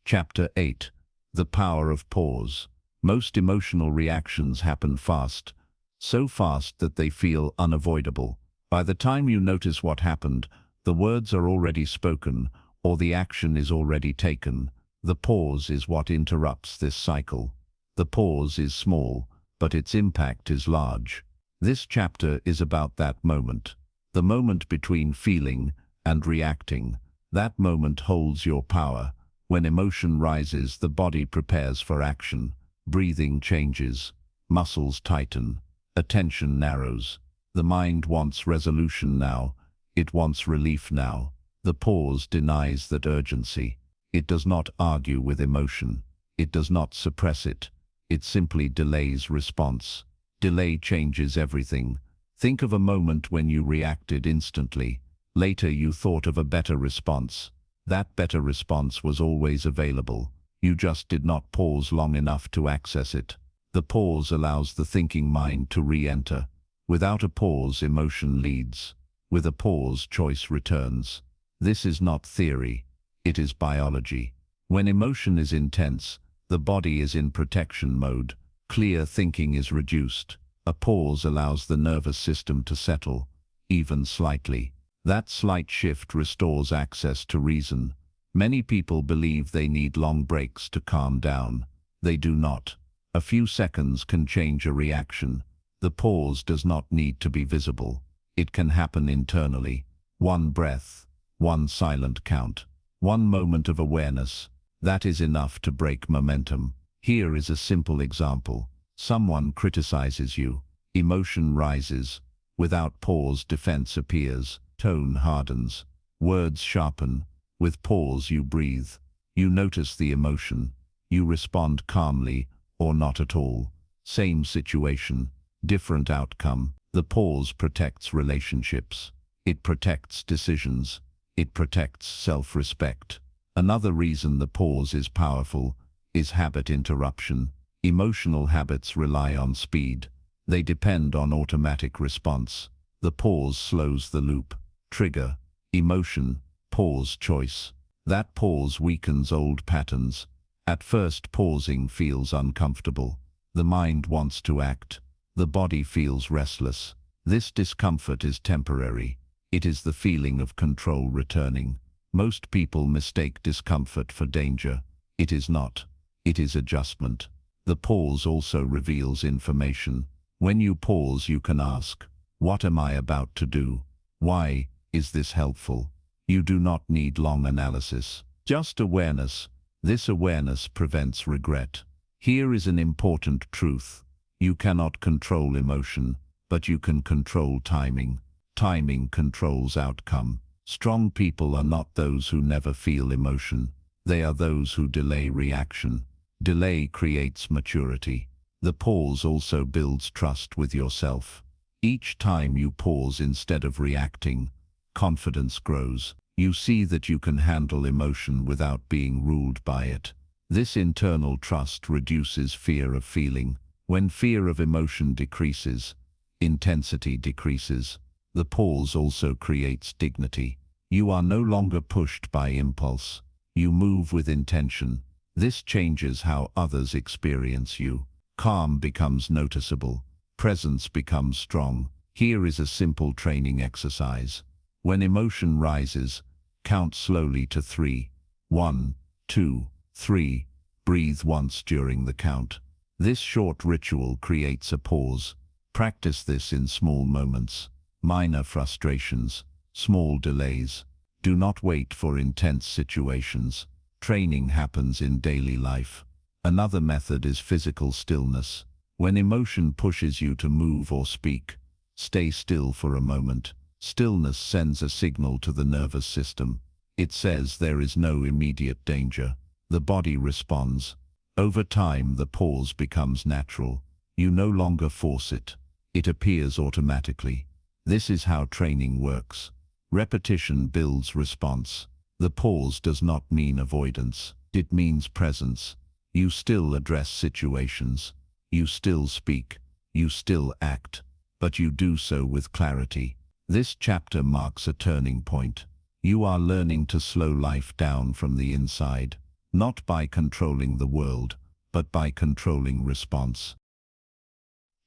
Chapter 8. The Power of Pause. Most emotional reactions happen fast, so fast that they feel unavoidable. By the time you notice what happened, the words are already spoken, or the action is already taken. The pause is what interrupts this cycle. The pause is small, but its impact is large. This chapter is about that moment. The moment between feeling and reacting. That moment holds your power. When emotion rises, the body prepares for action. Breathing changes. Muscles tighten. Attention narrows. The mind wants resolution now. It wants relief now. The pause denies that urgency. It does not argue with emotion. It does not suppress it. It simply delays response. Delay changes everything. Think of a moment when you reacted instantly. Later you thought of a better response. That better response was always available. You just did not pause long enough to access it. The pause allows the thinking mind to re-enter. Without a pause, emotion leads. With a pause, choice returns. This is not theory. It is biology. When emotion is intense, the body is in protection mode. Clear thinking is reduced. A pause allows the nervous system to settle, even slightly. That slight shift restores access to reason. Many people believe they need long breaks to calm down. They do not. A few seconds can change a reaction. The pause does not need to be visible. It can happen internally. One breath, one silent count, one moment of awareness. That is enough to break momentum. Here is a simple example. Someone criticizes you. Emotion rises. Without pause, defense appears. Tone hardens. Words sharpen. With pause, you breathe. You notice the emotion. You respond calmly or not at all. Same situation, different outcome. The pause protects relationships. It protects decisions. It protects self-respect. Another reason the pause is powerful is habit interruption. Emotional habits rely on speed. They depend on automatic response. The pause slows the loop. Trigger, emotion, pause, choice. That pause weakens old patterns. At first, pausing feels uncomfortable. The mind wants to act. The body feels restless. This discomfort is temporary. It is the feeling of control returning. Most people mistake discomfort for danger. It is not. It is adjustment. The pause also reveals information. When you pause, you can ask, "What am I about to do? Why is this helpful?" You do not need long analysis. Just awareness. This awareness prevents regret. Here is an important truth. You cannot control emotion, but you can control timing. Timing controls outcome. Strong people are not those who never feel emotion. They are those who delay reaction. Delay creates maturity. The pause also builds trust with yourself. Each time you pause instead of reacting, confidence grows. You see that you can handle emotion without being ruled by it. This internal trust reduces fear of feeling. When fear of emotion decreases, intensity decreases. The pause also creates dignity. You are no longer pushed by impulse. You move with intention. This changes how others experience you. Calm becomes noticeable. Presence becomes strong. Here is a simple training exercise. When emotion rises, count slowly to 3. 1, 2, 3. Breathe once during the count. This short ritual creates a pause. Practice this in small moments. Minor frustrations, small delays. Do not wait for intense situations. Training happens in daily life. Another method is physical stillness. When emotion pushes you to move or speak, stay still for a moment. Stillness sends a signal to the nervous system. It says there is no immediate danger. The body responds. Over time, the pause becomes natural. You no longer force it. It appears automatically. This is how training works. Repetition builds response. The pause does not mean avoidance. It means presence. You still address situations. You still speak. You still act. But you do so with clarity. This chapter marks a turning point. You are learning to slow life down from the inside, not by controlling the world, but by controlling response.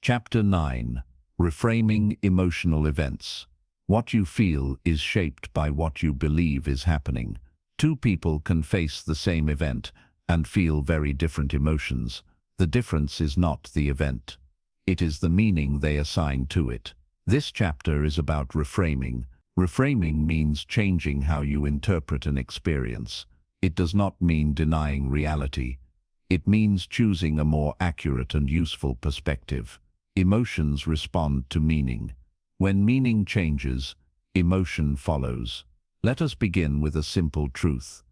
Chapter 9. Reframing emotional events. What you feel is shaped by what you believe is happening. Two people can face the same event and feel very different emotions. The difference is not the event. It is the meaning they assign to it. This chapter is about reframing. Reframing means changing how you interpret an experience. It does not mean denying reality. It means choosing a more accurate and useful perspective. Emotions respond to meaning. When meaning changes, emotion follows. Let us begin with a simple truth.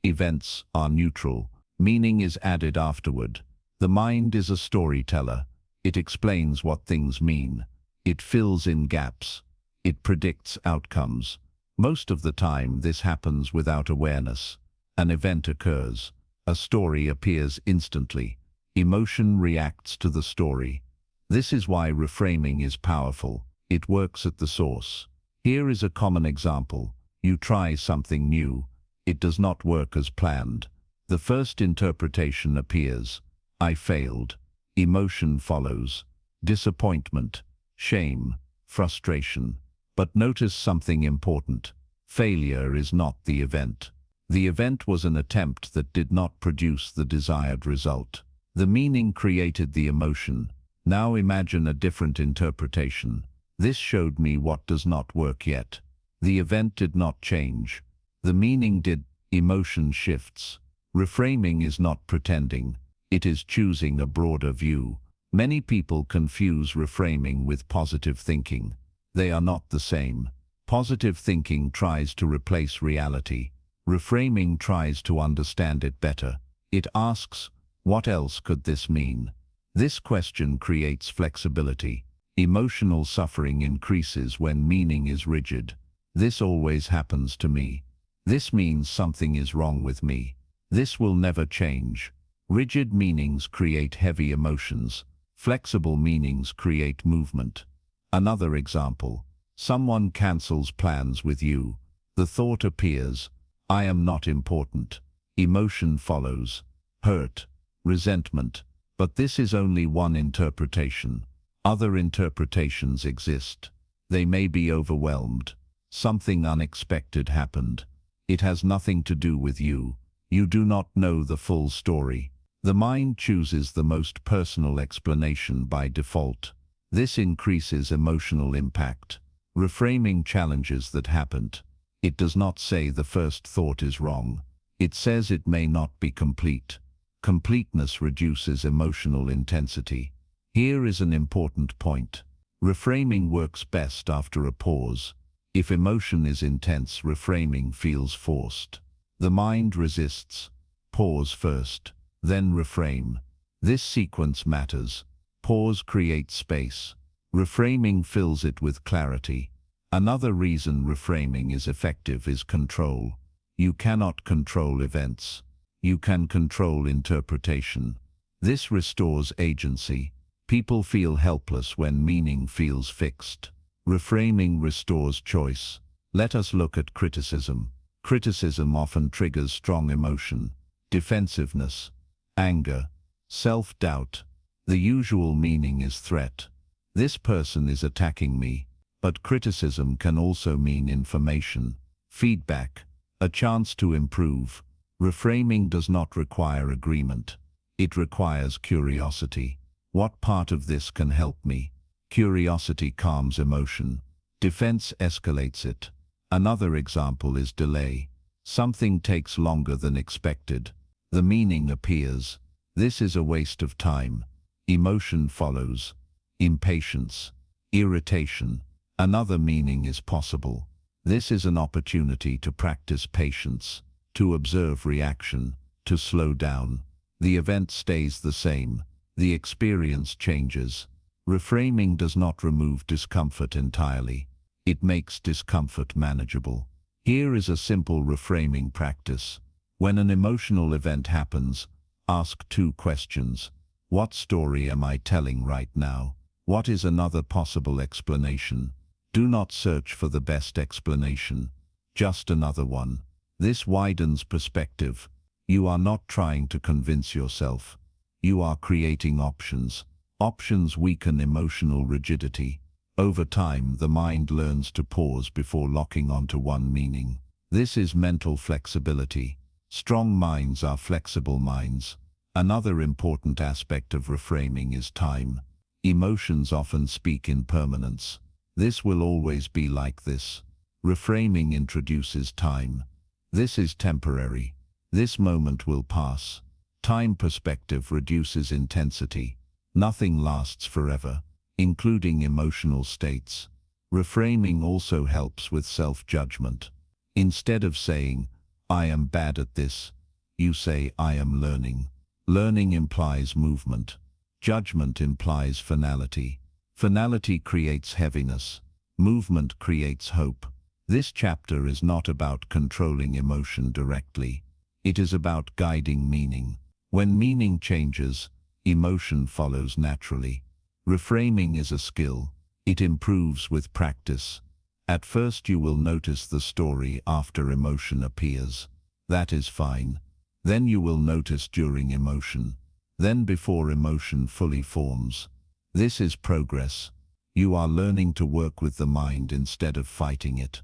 Events are neutral. Meaning is added afterward. The mind is a storyteller. It explains what things mean. It fills in gaps. It predicts outcomes. Most of the time, this happens without awareness. An event occurs. A story appears instantly. Emotion reacts to the story. This is why reframing is powerful. It works at the source. Here is a common example. You try something new. It does not work as planned. The first interpretation appears. I failed. Emotion follows. Disappointment, shame, frustration. But notice something important. Failure is not the event. The event was an attempt that did not produce the desired result. The meaning created the emotion. Now imagine a different interpretation. This showed me what does not work yet. The event did not change. The meaning did. Emotion shifts. Reframing is not pretending. It is choosing a broader view. Many people confuse reframing with positive thinking. They are not the same. Positive thinking tries to replace reality. Reframing tries to understand it better. It asks, what else could this mean? This question creates flexibility. Emotional suffering increases when meaning is rigid. This always happens to me. This means something is wrong with me. This will never change. Rigid meanings create heavy emotions. Flexible meanings create movement. Another example. Someone cancels plans with you. The thought appears, I am not important. Emotion follows. Hurt, resentment. But this is only one interpretation. Other interpretations exist. They may be overwhelmed. Something unexpected happened. It has nothing to do with you. You do not know the full story. The mind chooses the most personal explanation by default. This increases emotional impact. Reframing challenges that happened. It does not say the first thought is wrong. It says it may not be complete. Completeness reduces emotional intensity. Here is an important point. Reframing works best after a pause. If emotion is intense, reframing feels forced. The mind resists. Pause first, then reframe. This sequence matters. Pause creates space. Reframing fills it with clarity. Another reason reframing is effective is control. You cannot control events. You can control interpretation. This restores agency. People feel helpless when meaning feels fixed. Reframing restores choice. Let us look at criticism. Criticism often triggers strong emotion, defensiveness, anger, self-doubt. The usual meaning is threat. This person is attacking me. But criticism can also mean information, feedback, a chance to improve. Reframing does not require agreement. It requires curiosity. What part of this can help me? Curiosity calms emotion. Defense escalates it. Another example is delay. Something takes longer than expected. The meaning appears. This is a waste of time. Emotion follows. Impatience. Irritation. Another meaning is possible. This is an opportunity to practice patience, to observe reaction, to slow down. The event stays the same. The experience changes. Reframing does not remove discomfort entirely. It makes discomfort manageable. Here is a simple reframing practice. When an emotional event happens, ask 2 questions. What story am I telling right now? What is another possible explanation? Do not search for the best explanation. Just another one. This widens perspective. You are not trying to convince yourself. You are creating options. Options weaken emotional rigidity. Over time, the mind learns to pause before locking onto one meaning. This is mental flexibility. Strong minds are flexible minds. Another important aspect of reframing is time. Emotions often speak in permanence. This will always be like this. Reframing introduces time. This is temporary. This moment will pass. Time perspective reduces intensity. Nothing lasts forever, including emotional states. Reframing also helps with self-judgment. Instead of saying, I am bad at this, you say, I am learning. Learning implies movement. Judgment implies finality. Finality creates heaviness. Movement creates hope. This chapter is not about controlling emotion directly. It is about guiding meaning. When meaning changes, emotion follows naturally. Reframing is a skill. It improves with practice. At first you will notice the story after emotion appears. That is fine. Then you will notice during emotion. Then before emotion fully forms. This is progress. You are learning to work with the mind instead of fighting it.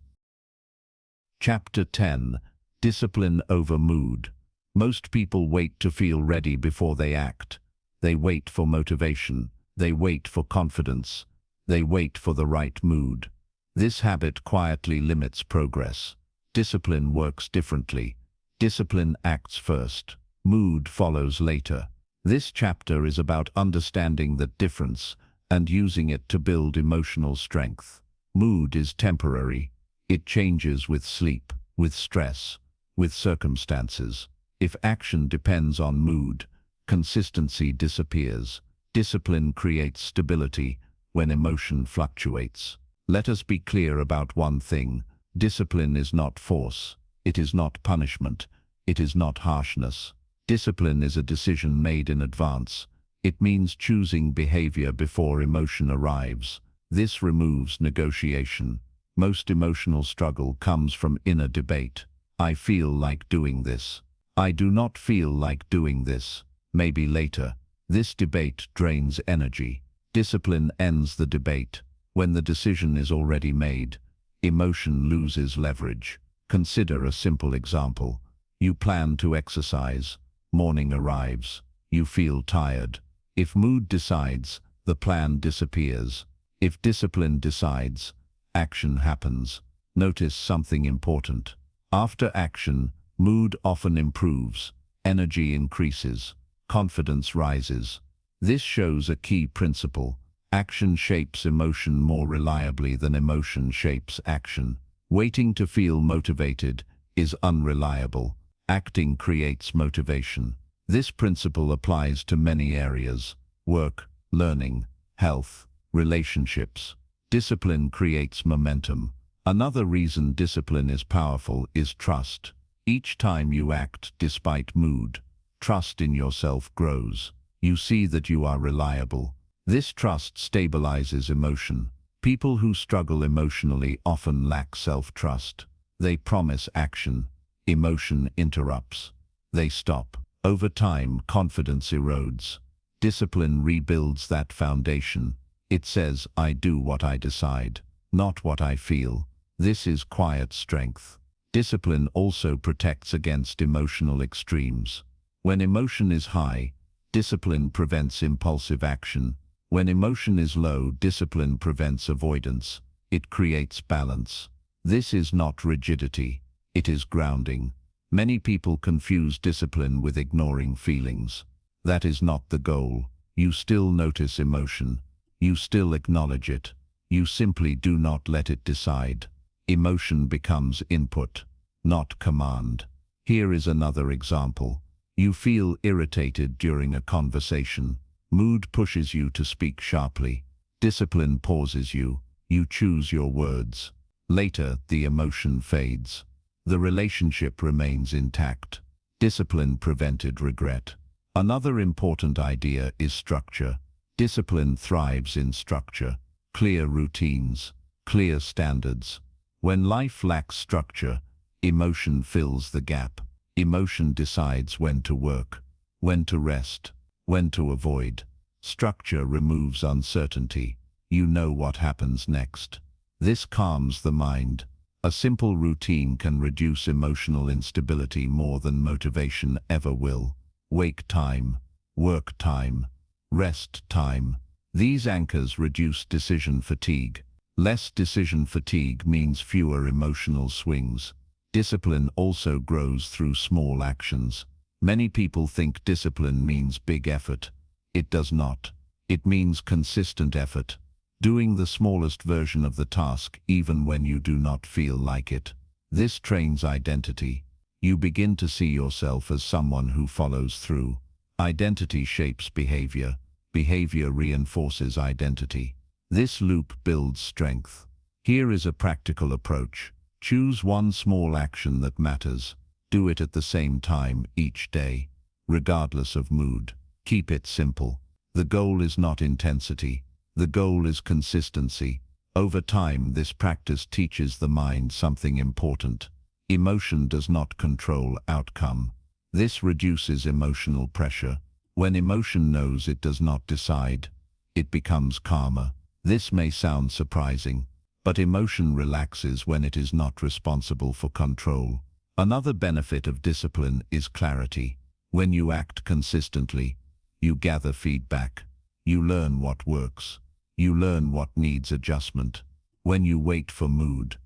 Chapter 10. Discipline over mood. Most people wait to feel ready before they act. They wait for motivation. They wait for confidence. They wait for the right mood. This habit quietly limits progress. Discipline works differently. Discipline acts first. Mood follows later. This chapter is about understanding the difference and using it to build emotional strength. Mood is temporary. It changes with sleep, with stress, with circumstances. If action depends on mood, consistency disappears. Discipline creates stability. when emotion fluctuates. Let us be clear about one thing. Discipline is not force. It is not punishment. It is not harshness. Discipline is a decision made in advance. It means choosing behavior before emotion arrives. This removes negotiation. Most emotional struggle comes from inner debate. I feel like doing this. I do not feel like doing this. Maybe later. This debate drains energy. Discipline ends the debate. When the decision is already made, emotion loses leverage. Consider a simple example. You plan to exercise. Morning arrives. You feel tired. If mood decides, the plan disappears. If discipline decides, action happens. Notice something important. After action, mood often improves, energy increases, confidence rises. This shows a key principle. Action shapes emotion more reliably than emotion shapes action. Waiting to feel motivated is unreliable. Acting creates motivation. This principle applies to many areas: work, learning, health, relationships. Discipline creates momentum. Another reason discipline is powerful is trust. Each time you act despite mood, trust in yourself grows. You see that you are reliable. This trust stabilizes emotion. People who struggle emotionally often lack self-trust. They promise action. Emotion interrupts. They stop. Over time, confidence erodes. Discipline rebuilds that foundation. It says, I do what I decide, not what I feel. This is quiet strength. Discipline also protects against emotional extremes. When emotion is high, discipline prevents impulsive action. When emotion is low, discipline prevents avoidance. It creates balance. This is not rigidity. It is grounding. Many people confuse discipline with ignoring feelings. That is not the goal. You still notice emotion. You still acknowledge it. You simply do not let it decide. Emotion becomes input, not command. Here is another example. You feel irritated during a conversation. Mood pushes you to speak sharply. Discipline pauses you. You choose your words. Later, the emotion fades. The relationship remains intact. Discipline prevented regret. Another important idea is structure. Discipline thrives in structure. Clear routines, clear standards. When life lacks structure, emotion fills the gap. Emotion decides when to work, when to rest, when to avoid. Structure removes uncertainty. You know what happens next. This calms the mind. A simple routine can reduce emotional instability more than motivation ever will. Wake time, work time, rest time. These anchors reduce decision fatigue. Less decision fatigue means fewer emotional swings. Discipline also grows through small actions. Many people think discipline means big effort. It does not. It means consistent effort. Doing the smallest version of the task even when you do not feel like it. This trains identity. You begin to see yourself as someone who follows through. Identity shapes behavior. Behavior reinforces identity. This loop builds strength. Here is a practical approach. Choose one small action that matters. Do it at the same time each day, regardless of mood. Keep it simple. The goal is not intensity. The goal is consistency. Over time, this practice teaches the mind something important. Emotion does not control outcome. This reduces emotional pressure. When emotion knows it does not decide, it becomes calmer. This may sound surprising, but emotion relaxes when it is not responsible for control. Another benefit of discipline is clarity. When you act consistently, you gather feedback. You learn what works. You learn what needs adjustment. When you wait for mood,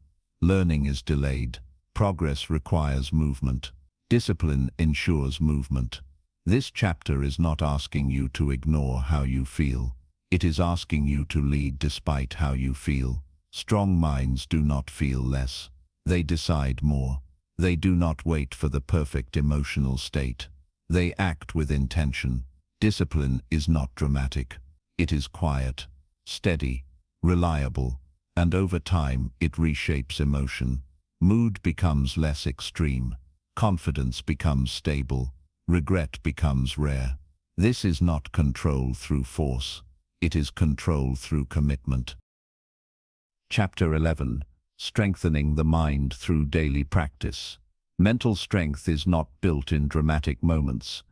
learning is delayed. Progress requires movement. Discipline ensures movement. This chapter is not asking you to ignore how you feel. It is asking you to lead despite how you feel. Strong minds do not feel less. They decide more. They do not wait for the perfect emotional state. They act with intention. Discipline is not dramatic. It is quiet. steady, reliable, and over time it reshapes emotion. Mood becomes less extreme, confidence becomes stable, regret becomes rare. This is not control through force, it is control through commitment. Chapter 11. Strengthening the mind through daily practice. Mental strength is not built in dramatic moments.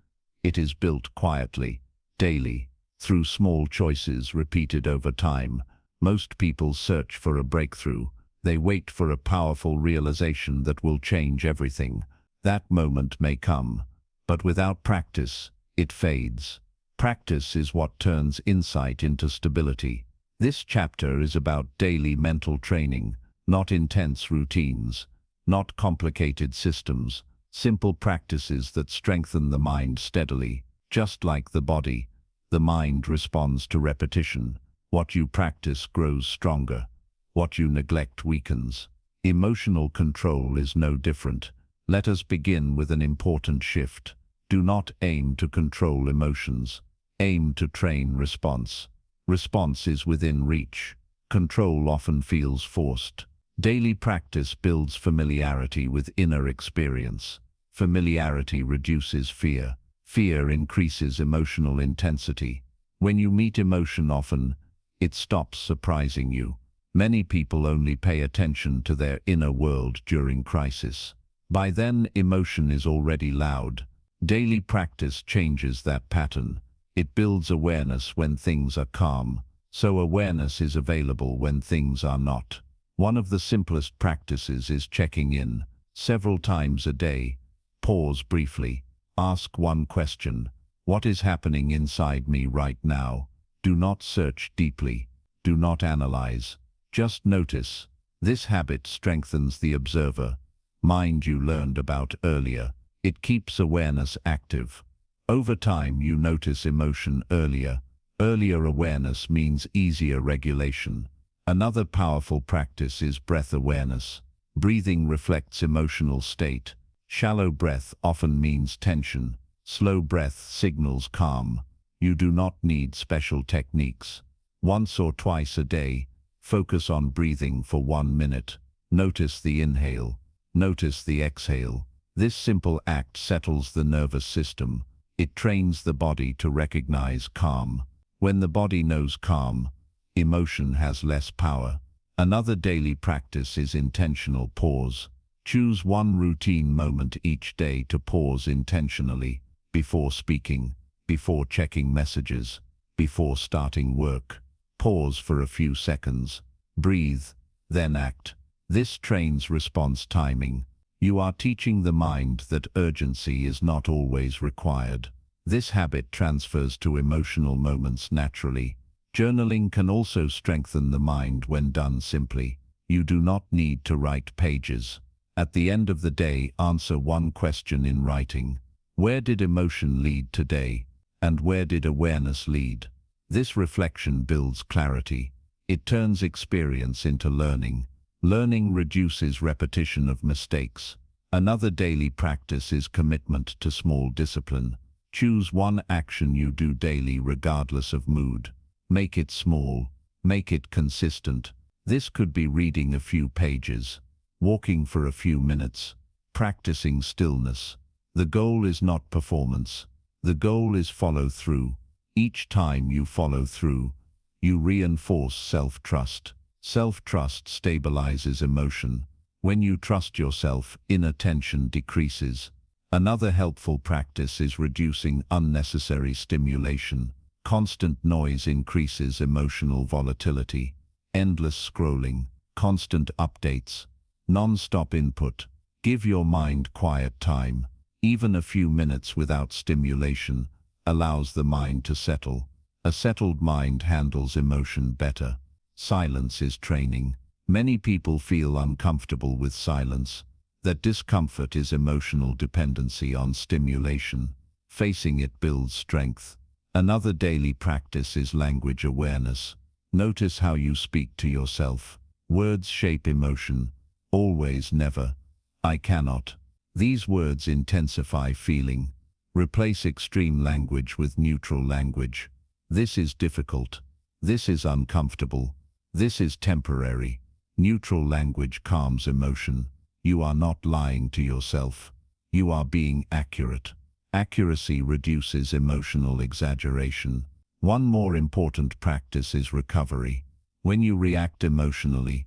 It is built quietly, daily, through small choices repeated over time. Most people search for a breakthrough. They wait for a powerful realization that will change everything. That moment may come, but without practice, it fades. Practice is what turns insight into stability. This chapter is about daily mental training, not intense routines, not complicated systems, simple practices that strengthen the mind steadily. Just like the body, the mind responds to repetition. What you practice grows stronger. What you neglect weakens. Emotional control is no different. Let us begin with an important shift. Do not aim to control emotions. Aim to train response. Response is within reach. Control often feels forced. Daily practice builds familiarity with inner experience. Familiarity reduces fear. Fear increases emotional intensity. When you meet emotion often, it stops surprising you. Many people only pay attention to their inner world during crisis. By then, emotion is already loud. Daily practice changes that pattern. It builds awareness when things are calm, so awareness is available when things are not. One of the simplest practices is checking in. Several times a day, pause briefly. Ask one question. What is happening inside me right now? Do not search deeply. Do not analyze. Just notice. This habit strengthens the observer. Mind you learned about earlier. It keeps awareness active. Over time you notice emotion earlier. Earlier awareness means easier regulation. Another powerful practice is breath awareness. Breathing reflects emotional state. Shallow breath often means tension. Slow breath signals calm. You do not need special techniques. Once or twice a day, focus on breathing for 1 minute. Notice the inhale. Notice the exhale. This simple act settles the nervous system. It trains the body to recognize calm. When the body knows calm, emotion has less power. Another daily practice is intentional pause. Choose one routine moment each day to pause intentionally, before speaking, before checking messages, before starting work. Pause for a few seconds. Breathe, then act. This trains response timing. You are teaching the mind that urgency is not always required. This habit transfers to emotional moments naturally. Journaling can also strengthen the mind when done simply. You do not need to write pages. At the end of the day, answer one question in writing. Where did emotion lead today? And where did awareness lead? This reflection builds clarity. It turns experience into learning. Learning reduces repetition of mistakes. Another daily practice is commitment to small discipline. Choose one action you do daily regardless of mood. Make it small. Make it consistent. This could be reading a few pages, walking for a few minutes, practicing stillness. The goal is not performance. The goal is follow through. Each time you follow through, you reinforce self-trust. Self-trust stabilizes emotion. When you trust yourself, inner tension decreases. Another helpful practice is reducing unnecessary stimulation. Constant noise increases emotional volatility. Endless scrolling, constant updates, non-stop input. Give your mind quiet time. Even a few minutes without stimulation allows the mind to settle. A settled mind handles emotion better. Silence is training. Many people feel uncomfortable with silence. That discomfort is emotional dependency on stimulation. Facing it builds strength. Another daily practice is language awareness. Notice how you speak to yourself. Words shape emotion. Always, never. I cannot. These words intensify feeling. Replace extreme language with neutral language. This is difficult. This is uncomfortable. This is temporary. Neutral language calms emotion. You are not lying to yourself. You are being accurate. Accuracy reduces emotional exaggeration. One more important practice is recovery. When you react emotionally,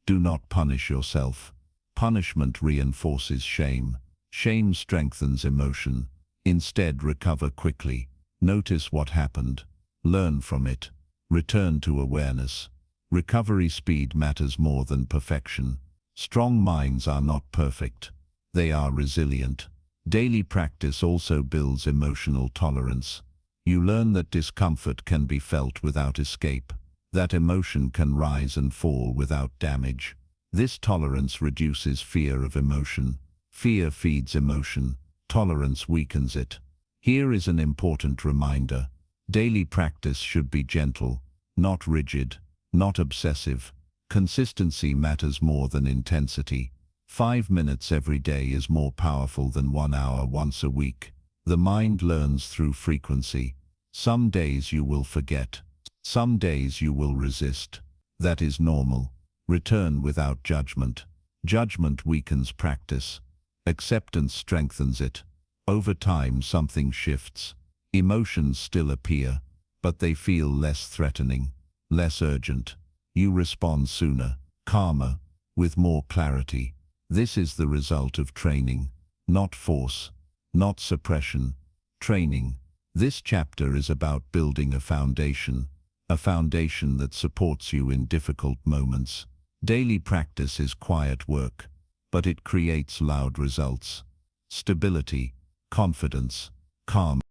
do not punish yourself. Punishment reinforces shame. Shame strengthens emotion. Instead, recover quickly. Notice what happened. Learn from it. Return to awareness. Recovery speed matters more than perfection. Strong minds are not perfect. They are resilient. Daily practice also builds emotional tolerance. You learn that discomfort can be felt without escape, that emotion can rise and fall without damage. This tolerance reduces fear of emotion. Fear feeds emotion. Tolerance weakens it. Here is an important reminder. Daily practice should be gentle, not rigid, not obsessive. Consistency matters more than intensity. 5 minutes every day is more powerful than 1 hour once a week. The mind learns through frequency. Some days you will forget. Some days you will resist. That is normal. Return without judgment. Judgment weakens practice. Acceptance strengthens it. Over time something shifts. Emotions still appear, but they feel less threatening, less urgent. You respond sooner, calmer, with more clarity. This is the result of training, not force, not suppression. Training. This chapter is about building a foundation that supports you in difficult moments. Daily practice is quiet work, but it creates loud results. Stability, confidence, calm.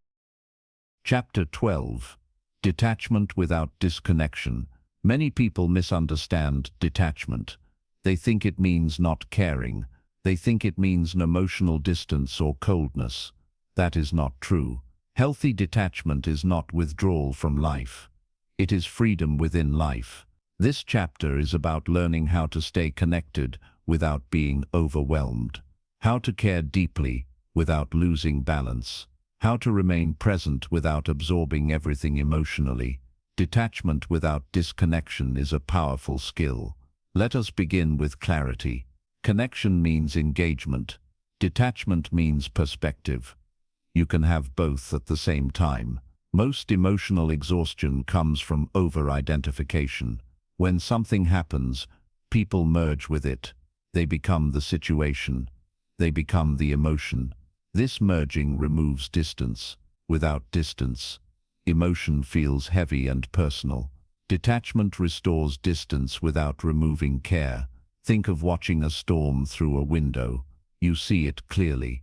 Chapter 12. Detachment without disconnection. Many people misunderstand detachment. They think it means not caring. They think it means an emotional distance or coldness. That is not true. Healthy detachment is not withdrawal from life. It is freedom within life. This chapter is about learning how to stay connected without being overwhelmed, how to care deeply without losing balance, how to remain present without absorbing everything emotionally. Detachment without disconnection is a powerful skill. Let us begin with clarity. Connection means engagement. Detachment means perspective. You can have both at the same time. Most emotional exhaustion comes from over-identification. When something happens, people merge with it. They become the situation. They become the emotion. This merging removes distance. Without distance, emotion feels heavy and personal. Detachment restores distance without removing care. Think of watching a storm through a window. You see it clearly.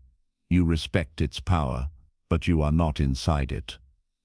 You respect its power, but you are not inside it.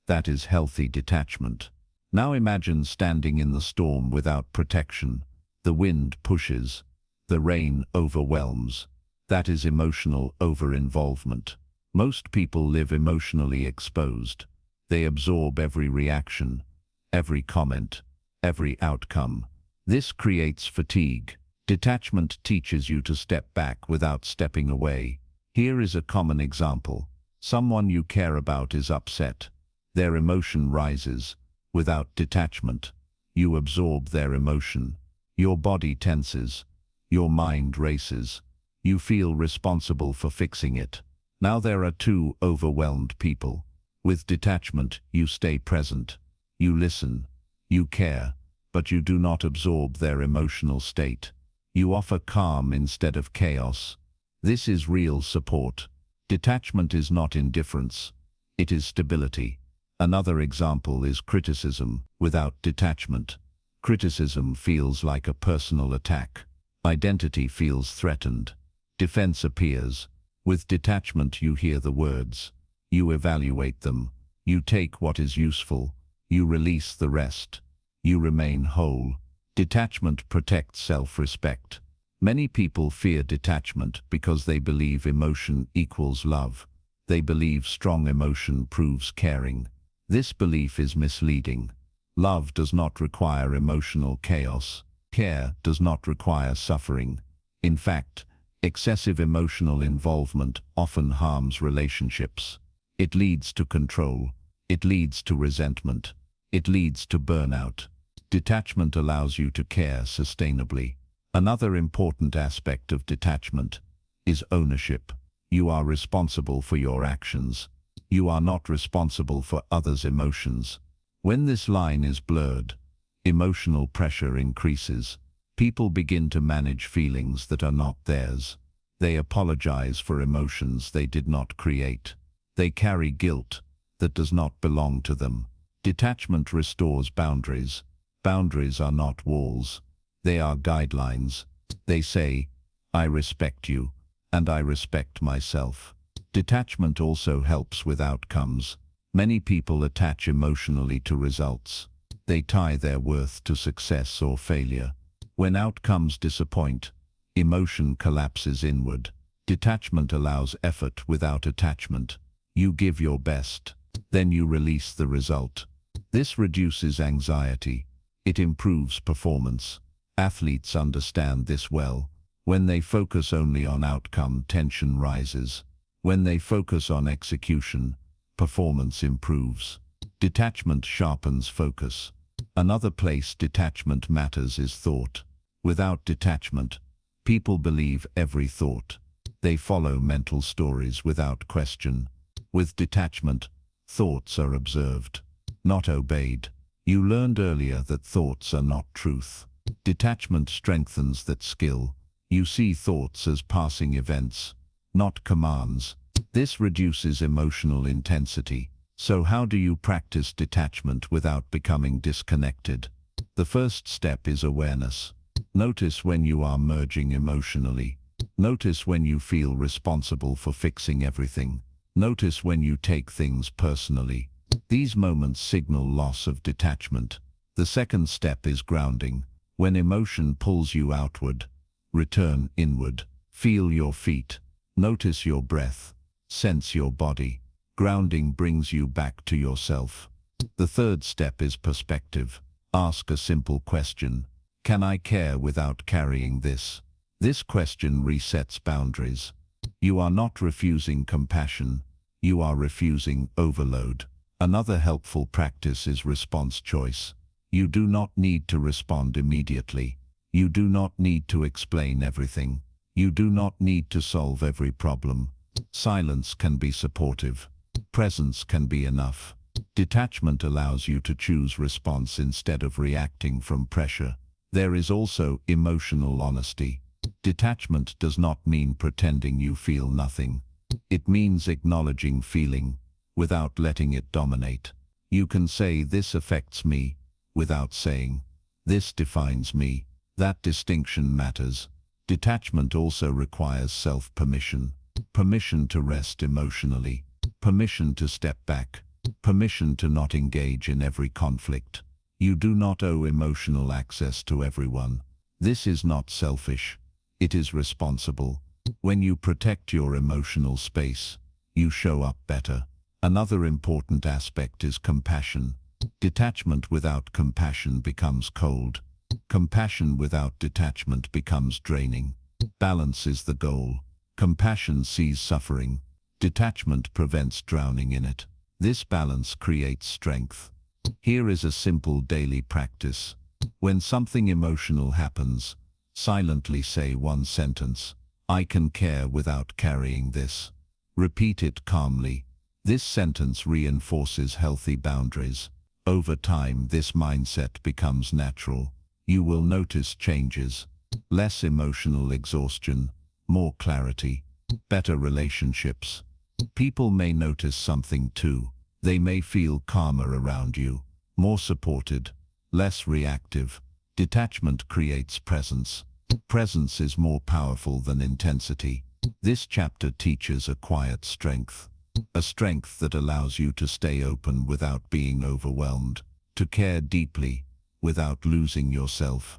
That is healthy detachment. Now imagine standing in the storm without protection. The wind pushes. The rain overwhelms. That is emotional over-involvement. Most people live emotionally exposed. They absorb every reaction, every comment, every outcome. This creates fatigue. Detachment teaches you to step back without stepping away. Here is a common example. Someone you care about is upset. Their emotion rises. Without detachment, you absorb their emotion. Your body tenses. Your mind races. You feel responsible for fixing it. Now there are two overwhelmed people. With detachment, you stay present. You listen. You care, but you do not absorb their emotional state. You offer calm instead of chaos. This is real support. Detachment is not indifference. It is stability. Another example is criticism. Without detachment, criticism feels like a personal attack. Identity feels threatened. Defense appears. With detachment, you hear the words. You evaluate them. You take what is useful. You release the rest. You remain whole. Detachment protects self-respect. Many people fear detachment because they believe emotion equals love. They believe strong emotion proves caring. This belief is misleading. Love does not require emotional chaos. Care does not require suffering. In fact, excessive emotional involvement often harms relationships. It leads to control. It leads to resentment. It leads to burnout. Detachment allows you to care sustainably. Another important aspect of detachment is ownership. You are responsible for your actions. You are not responsible for others' emotions. When this line is blurred, emotional pressure increases. People begin to manage feelings that are not theirs. They apologize for emotions they did not create. They carry guilt that does not belong to them. Detachment restores boundaries. Boundaries are not walls. They are guidelines. They say, I respect you, and I respect myself. Detachment also helps with outcomes. Many people attach emotionally to results. They tie their worth to success or failure. When outcomes disappoint, emotion collapses inward. Detachment allows effort without attachment. You give your best, then you release the result. This reduces anxiety. It improves performance. Athletes understand this well. When they focus only on outcome, tension rises. When they focus on execution, performance improves. Detachment sharpens focus. Another place detachment matters is thought. Without detachment, people believe every thought. They follow mental stories without question. With detachment, thoughts are observed, not obeyed. You learned earlier that thoughts are not truth. Detachment strengthens that skill. You see thoughts as passing events, not commands. This reduces emotional intensity. So how do you practice detachment without becoming disconnected? The first step is awareness. Notice when you are merging emotionally. Notice when you feel responsible for fixing everything. Notice when you take things personally. These moments signal loss of detachment. The second step is grounding. When emotion pulls you outward, return inward. Feel your feet. Notice your breath. Sense your body. Grounding brings you back to yourself. The third step is perspective. Ask a simple question. Can I care without carrying this? This question resets boundaries. You are not refusing compassion. You are refusing overload. Another helpful practice is response choice. You do not need to respond immediately. You do not need to explain everything. You do not need to solve every problem. Silence can be supportive. Presence can be enough. Detachment allows you to choose response instead of reacting from pressure. There is also emotional honesty. Detachment does not mean pretending you feel nothing. It means acknowledging feeling without letting it dominate. You can say this affects me without saying this defines me. That distinction matters. Detachment also requires self-permission. Permission to rest emotionally. Permission to step back. Permission to not engage in every conflict. You do not owe emotional access to everyone. This is not selfish. It is responsible. When you protect your emotional space, you show up better. Another important aspect is compassion. Detachment without compassion becomes cold. Compassion without detachment becomes draining. Balance is the goal. Compassion sees suffering. Detachment prevents drowning in it. This balance creates strength. Here is a simple daily practice. When something emotional happens, silently say one sentence. I can care without carrying this. Repeat it calmly. This sentence reinforces healthy boundaries. Over time, this mindset becomes natural. You will notice changes. Less emotional exhaustion, more clarity, better relationships. People may notice something too. They may feel calmer around you, more supported, less reactive. Detachment creates presence. Presence is more powerful than intensity. This chapter teaches a quiet strength. A strength that allows you to stay open without being overwhelmed, to care deeply without losing yourself.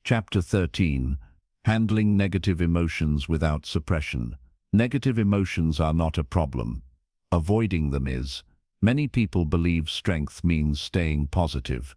Chapter 13. Handling negative emotions without suppression. Negative emotions are not a problem. Avoiding them is. Many people believe strength means staying positive.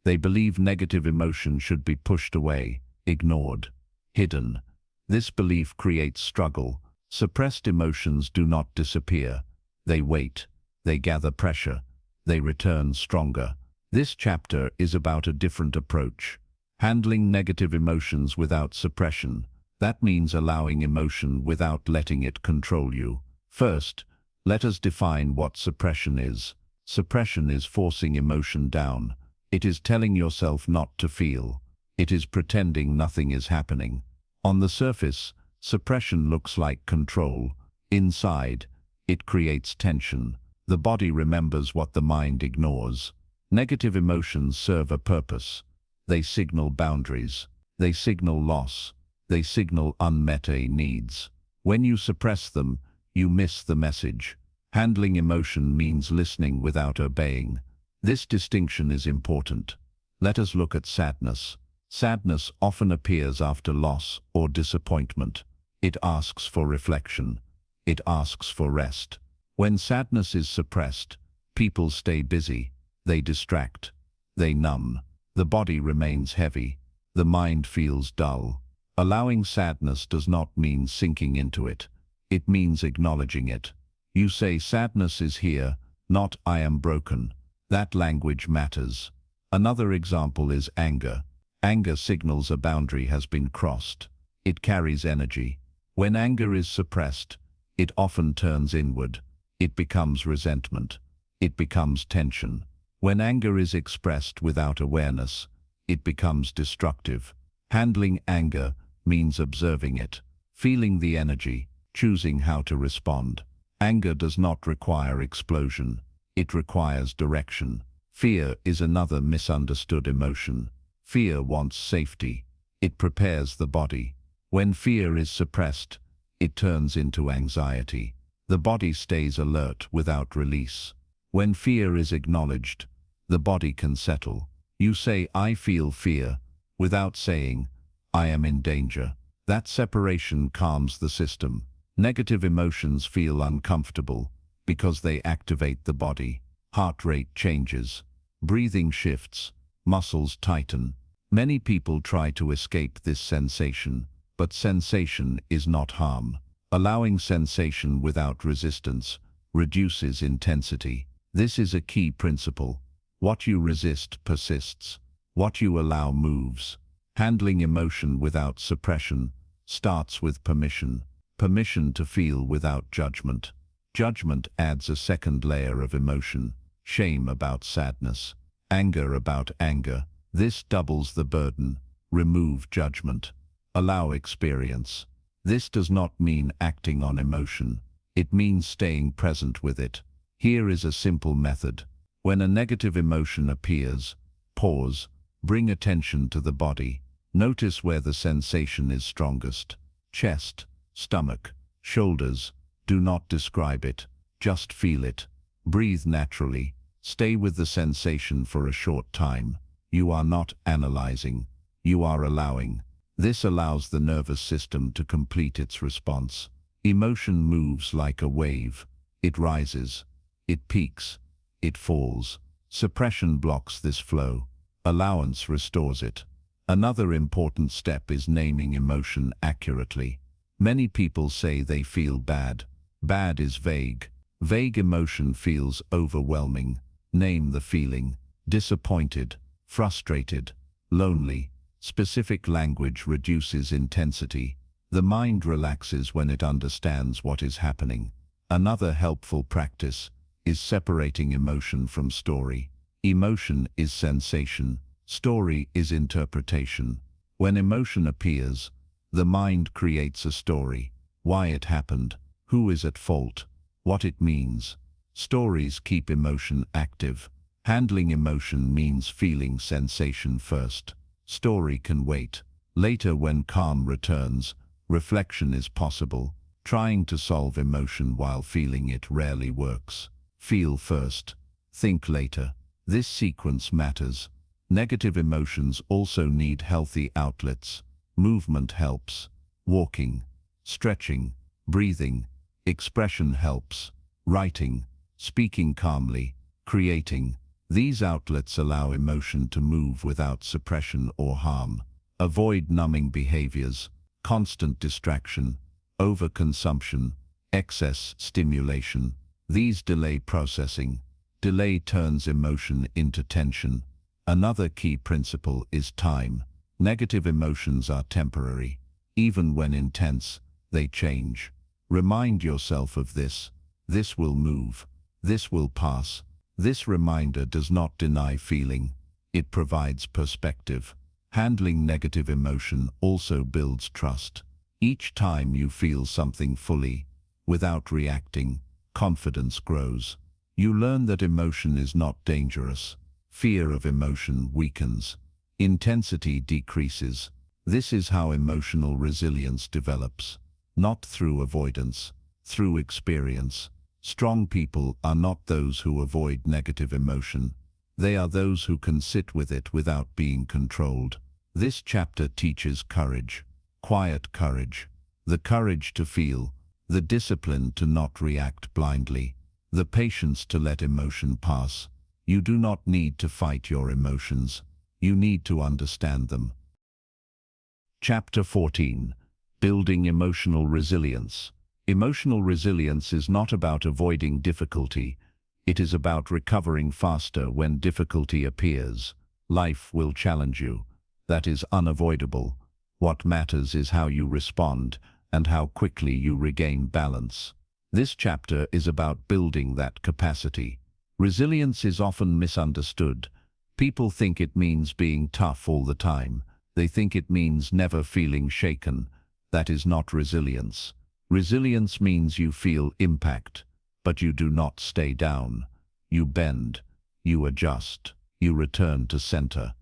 They believe negative emotion should be pushed away, ignored, hidden. This belief creates struggle. Suppressed emotions do not disappear. They wait. They gather pressure. they return stronger. This chapter is about a different approach. Handling negative emotions without suppression. That means allowing emotion without letting it control you. First, let us define what suppression is. Suppression is forcing emotion down. It is telling yourself not to feel. It is pretending nothing is happening. On the surface, suppression looks like control. Inside, it creates tension. The body remembers what the mind ignores. Negative emotions serve a purpose. They signal boundaries. They signal loss. They signal unmet needs. When you suppress them, you miss the message. Handling emotion means listening without obeying. This distinction is important. Let us look at sadness. Sadness often appears after loss or disappointment. It asks for reflection. It asks for rest. When sadness is suppressed, people stay busy. They distract. They numb. The body remains heavy. The mind feels dull. Allowing sadness does not mean sinking into it. It means acknowledging it. You say sadness is here, not I am broken. That language matters. Another example is anger. Anger signals a boundary has been crossed. It carries energy. When anger is suppressed, it often turns inward. It becomes resentment. It becomes tension. When anger is expressed without awareness, it becomes destructive. Handling anger means observing it, feeling the energy, choosing how to respond. Anger does not require explosion. It requires direction. Fear is another misunderstood emotion. Fear wants safety. It prepares the body. When fear is suppressed, it turns into anxiety. The body stays alert without release. When fear is acknowledged, the body can settle. You say, I feel fear, without saying, I am in danger. That separation calms the system. Negative emotions feel uncomfortable because they activate the body. Heart rate changes. Breathing shifts. Muscles tighten. Many people try to escape this sensation, but sensation is not harm. Allowing sensation without resistance reduces intensity. This is a key principle. What you resist persists. What you allow moves. Handling emotion without suppression starts with permission. Permission to feel without judgment. Judgment adds a second layer of emotion. Shame about sadness. Anger about anger. This doubles the burden. Remove judgment. Allow experience. This does not mean acting on emotion. It means staying present with it. Here is a simple method. When a negative emotion appears, pause. Bring attention to the body. Notice where the sensation is strongest. Chest, stomach, shoulders. Do not describe it. Just feel it. Breathe naturally. Stay with the sensation for a short time. You are not analyzing. You are allowing. This allows the nervous system to complete its response. Emotion moves like a wave. It rises. It peaks. It falls. Suppression blocks this flow. Allowance restores it. Another important step is naming emotion accurately. Many people say they feel bad. Bad is vague. Vague emotion feels overwhelming. Name the feeling. Disappointed, frustrated, lonely. Specific language reduces intensity. The mind relaxes when it understands what is happening. Another helpful practice is separating emotion from story. Emotion is sensation. Story is interpretation. When emotion appears, the mind creates a story. Why it happened, who is at fault, what it means. Stories keep emotion active. Handling emotion means feeling sensation first. Story can wait. Later, when calm returns, reflection is possible. Trying to solve emotion while feeling it rarely works. Feel first. Think later. This sequence matters. Negative emotions also need healthy outlets. Movement helps. Walking, stretching, breathing. Expression helps. Writing, speaking calmly, creating. These outlets allow emotion to move without suppression or harm. Avoid numbing behaviors, constant distraction, overconsumption, excess stimulation. These delay processing. Delay turns emotion into tension. Another key principle is time. Negative emotions are temporary. Even when intense, they change. Remind yourself of this. This will move. This will pass. This reminder does not deny feeling. It provides perspective. Handling negative emotion also builds trust. Each time you feel something fully, without reacting, confidence grows. You learn that emotion is not dangerous. Fear of emotion weakens. Intensity decreases. This is how emotional resilience develops. Not through avoidance, through experience. Strong people are not those who avoid negative emotion. They are those who can sit with it without being controlled. This chapter teaches courage, quiet courage, the courage to feel, the discipline to not react blindly, the patience to let emotion pass. You do not need to fight your emotions. You need to understand them. Chapter 14. Building emotional resilience. Emotional resilience is not about avoiding difficulty. It is about recovering faster when difficulty appears. Life will challenge you. That is unavoidable. What matters is how you respond and how quickly you regain balance. This chapter is about building that capacity. Resilience is often misunderstood. People think it means being tough all the time. They think it means never feeling shaken. That is not resilience. Resilience means you feel impact, but you do not stay down. You bend, you adjust, you return to center.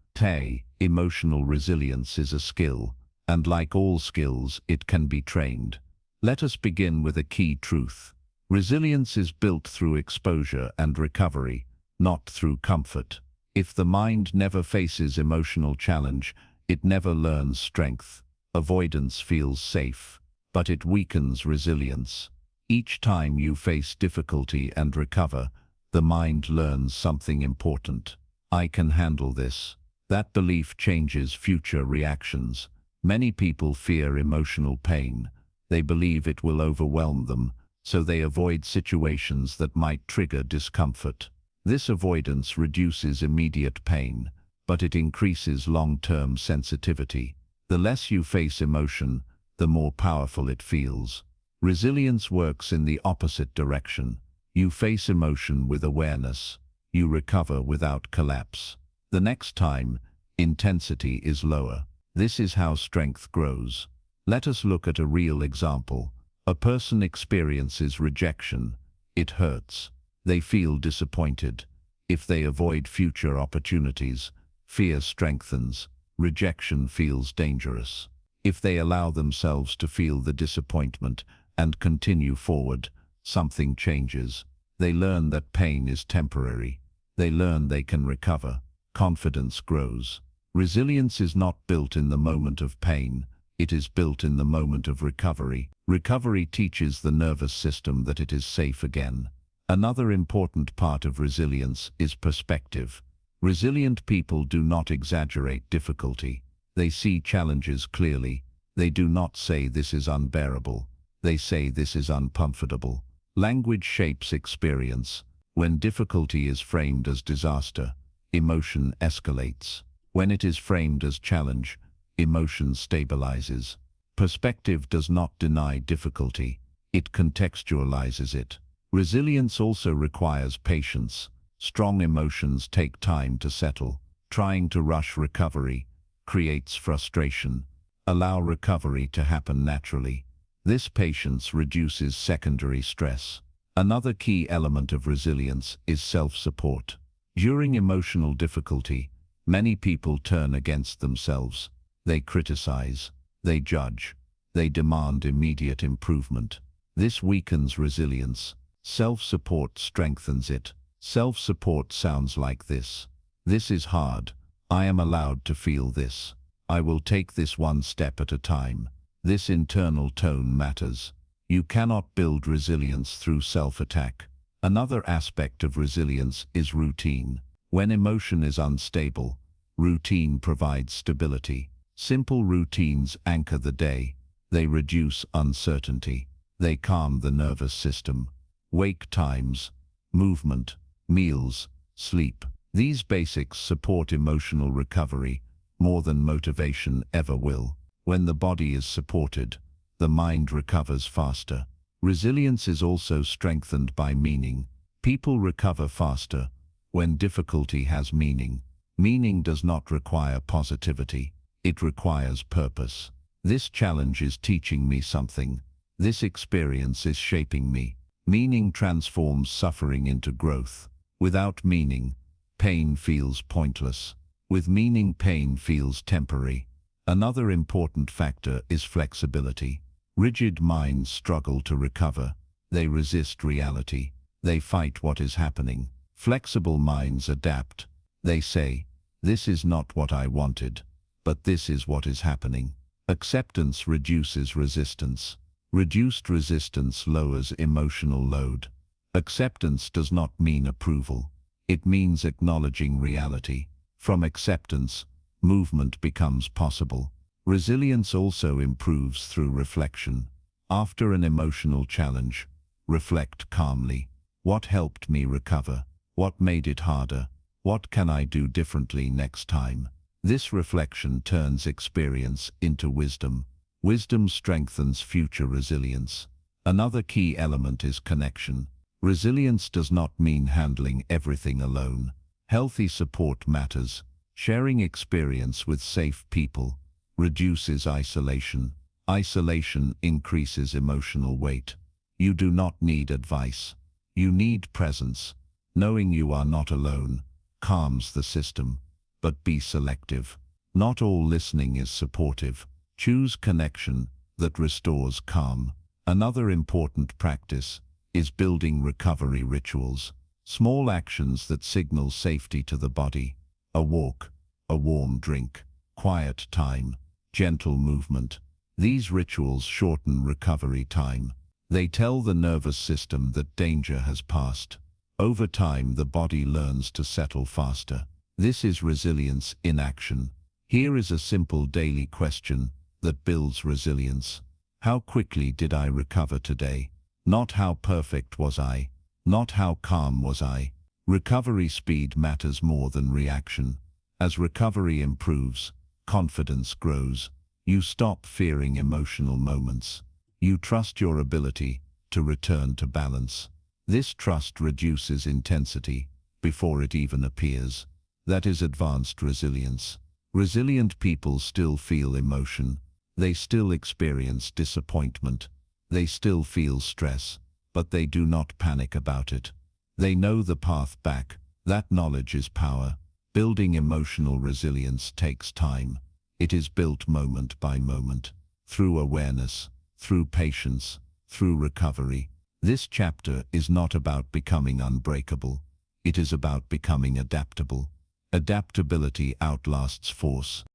Emotional resilience is a skill, and like all skills, it can be trained. Let us begin with a key truth. Resilience is built through exposure and recovery, not through comfort. If the mind never faces emotional challenge, it never learns strength. Avoidance feels safe, but it weakens resilience. Each time you face difficulty and recover, the mind learns something important. I can handle this. That belief changes future reactions. Many people fear emotional pain. They believe it will overwhelm them, so they avoid situations that might trigger discomfort. This avoidance reduces immediate pain, but it increases long-term sensitivity. The less you face emotion, the more powerful it feels. Resilience works in the opposite direction. You face emotion with awareness. You recover without collapse. The next time, intensity is lower. This is how strength grows. Let us look at a real example. A person experiences rejection. It hurts. They feel disappointed. If they avoid future opportunities, fear strengthens. Rejection feels dangerous. If they allow themselves to feel the disappointment and continue forward, something changes. They learn that pain is temporary. They learn they can recover. Confidence grows. Resilience is not built in the moment of pain. It is built in the moment of recovery. Recovery teaches the nervous system that it is safe again. Another important part of resilience is perspective. Resilient people do not exaggerate difficulty. They see challenges clearly. They do not say this is unbearable. They say this is uncomfortable. Language shapes experience. When difficulty is framed as disaster, emotion escalates. When it is framed as challenge, emotion stabilizes. Perspective does not deny difficulty. It contextualizes it. Resilience also requires patience. Strong emotions take time to settle. Trying to rush recovery creates frustration. Allow recovery to happen naturally. This patience reduces secondary stress. Another key element of resilience is self-support. During emotional difficulty, many people turn against themselves. They criticize, they judge, they demand immediate improvement. This weakens resilience. Self-support strengthens it. Self-support sounds like this. This is hard. I am allowed to feel this. I will take this one step at a time. This internal tone matters. You cannot build resilience through self-attack. Another aspect of resilience is routine. When emotion is unstable, routine provides stability. Simple routines anchor the day. They reduce uncertainty. They calm the nervous system. Wake times, movement, meals, sleep. These basics support emotional recovery more than motivation ever will. When the body is supported, the mind recovers faster. Resilience is also strengthened by meaning. People recover faster when difficulty has meaning. Meaning does not require positivity. It requires purpose. This challenge is teaching me something. This experience is shaping me. Meaning transforms suffering into growth. Without meaning, pain feels pointless. With meaning, pain feels temporary. Another important factor is flexibility. Rigid minds struggle to recover. They resist reality. They fight what is happening. Flexible minds adapt. They say, "This is not what I wanted, but this is what is happening." Acceptance reduces resistance. Reduced resistance lowers emotional load. Acceptance does not mean approval. It means acknowledging reality. From acceptance, movement becomes possible. Resilience also improves through reflection. After an emotional challenge, reflect calmly. What helped me recover? What made it harder? What can I do differently next time? This reflection turns experience into wisdom. Wisdom strengthens future resilience. Another key element is connection. Resilience does not mean handling everything alone. Healthy support matters. Sharing experience with safe people reduces isolation. Isolation increases emotional weight. You do not need advice. You need presence. Knowing you are not alone calms the system, but be selective. Not all listening is supportive. Choose connection that restores calm. Another important practice is building recovery rituals. Small actions that signal safety to the body. A walk, a warm drink, quiet time, gentle movement. These rituals shorten recovery time. They tell the nervous system that danger has passed. Over time, the body learns to settle faster. This is resilience in action. Here is a simple daily question that builds resilience. How quickly did I recover today? Not how perfect was I, not how calm was I. Recovery speed matters more than reaction. As recovery improves, confidence grows. You stop fearing emotional moments. You trust your ability to return to balance. This trust reduces intensity before it even appears. That is advanced resilience. Resilient people still feel emotion. They still experience disappointment. They still feel stress, but they do not panic about it. They know the path back. That knowledge is power. Building emotional resilience takes time. It is built moment by moment, through awareness, through patience, through recovery. This chapter is not about becoming unbreakable. It is about becoming adaptable. Adaptability outlasts force.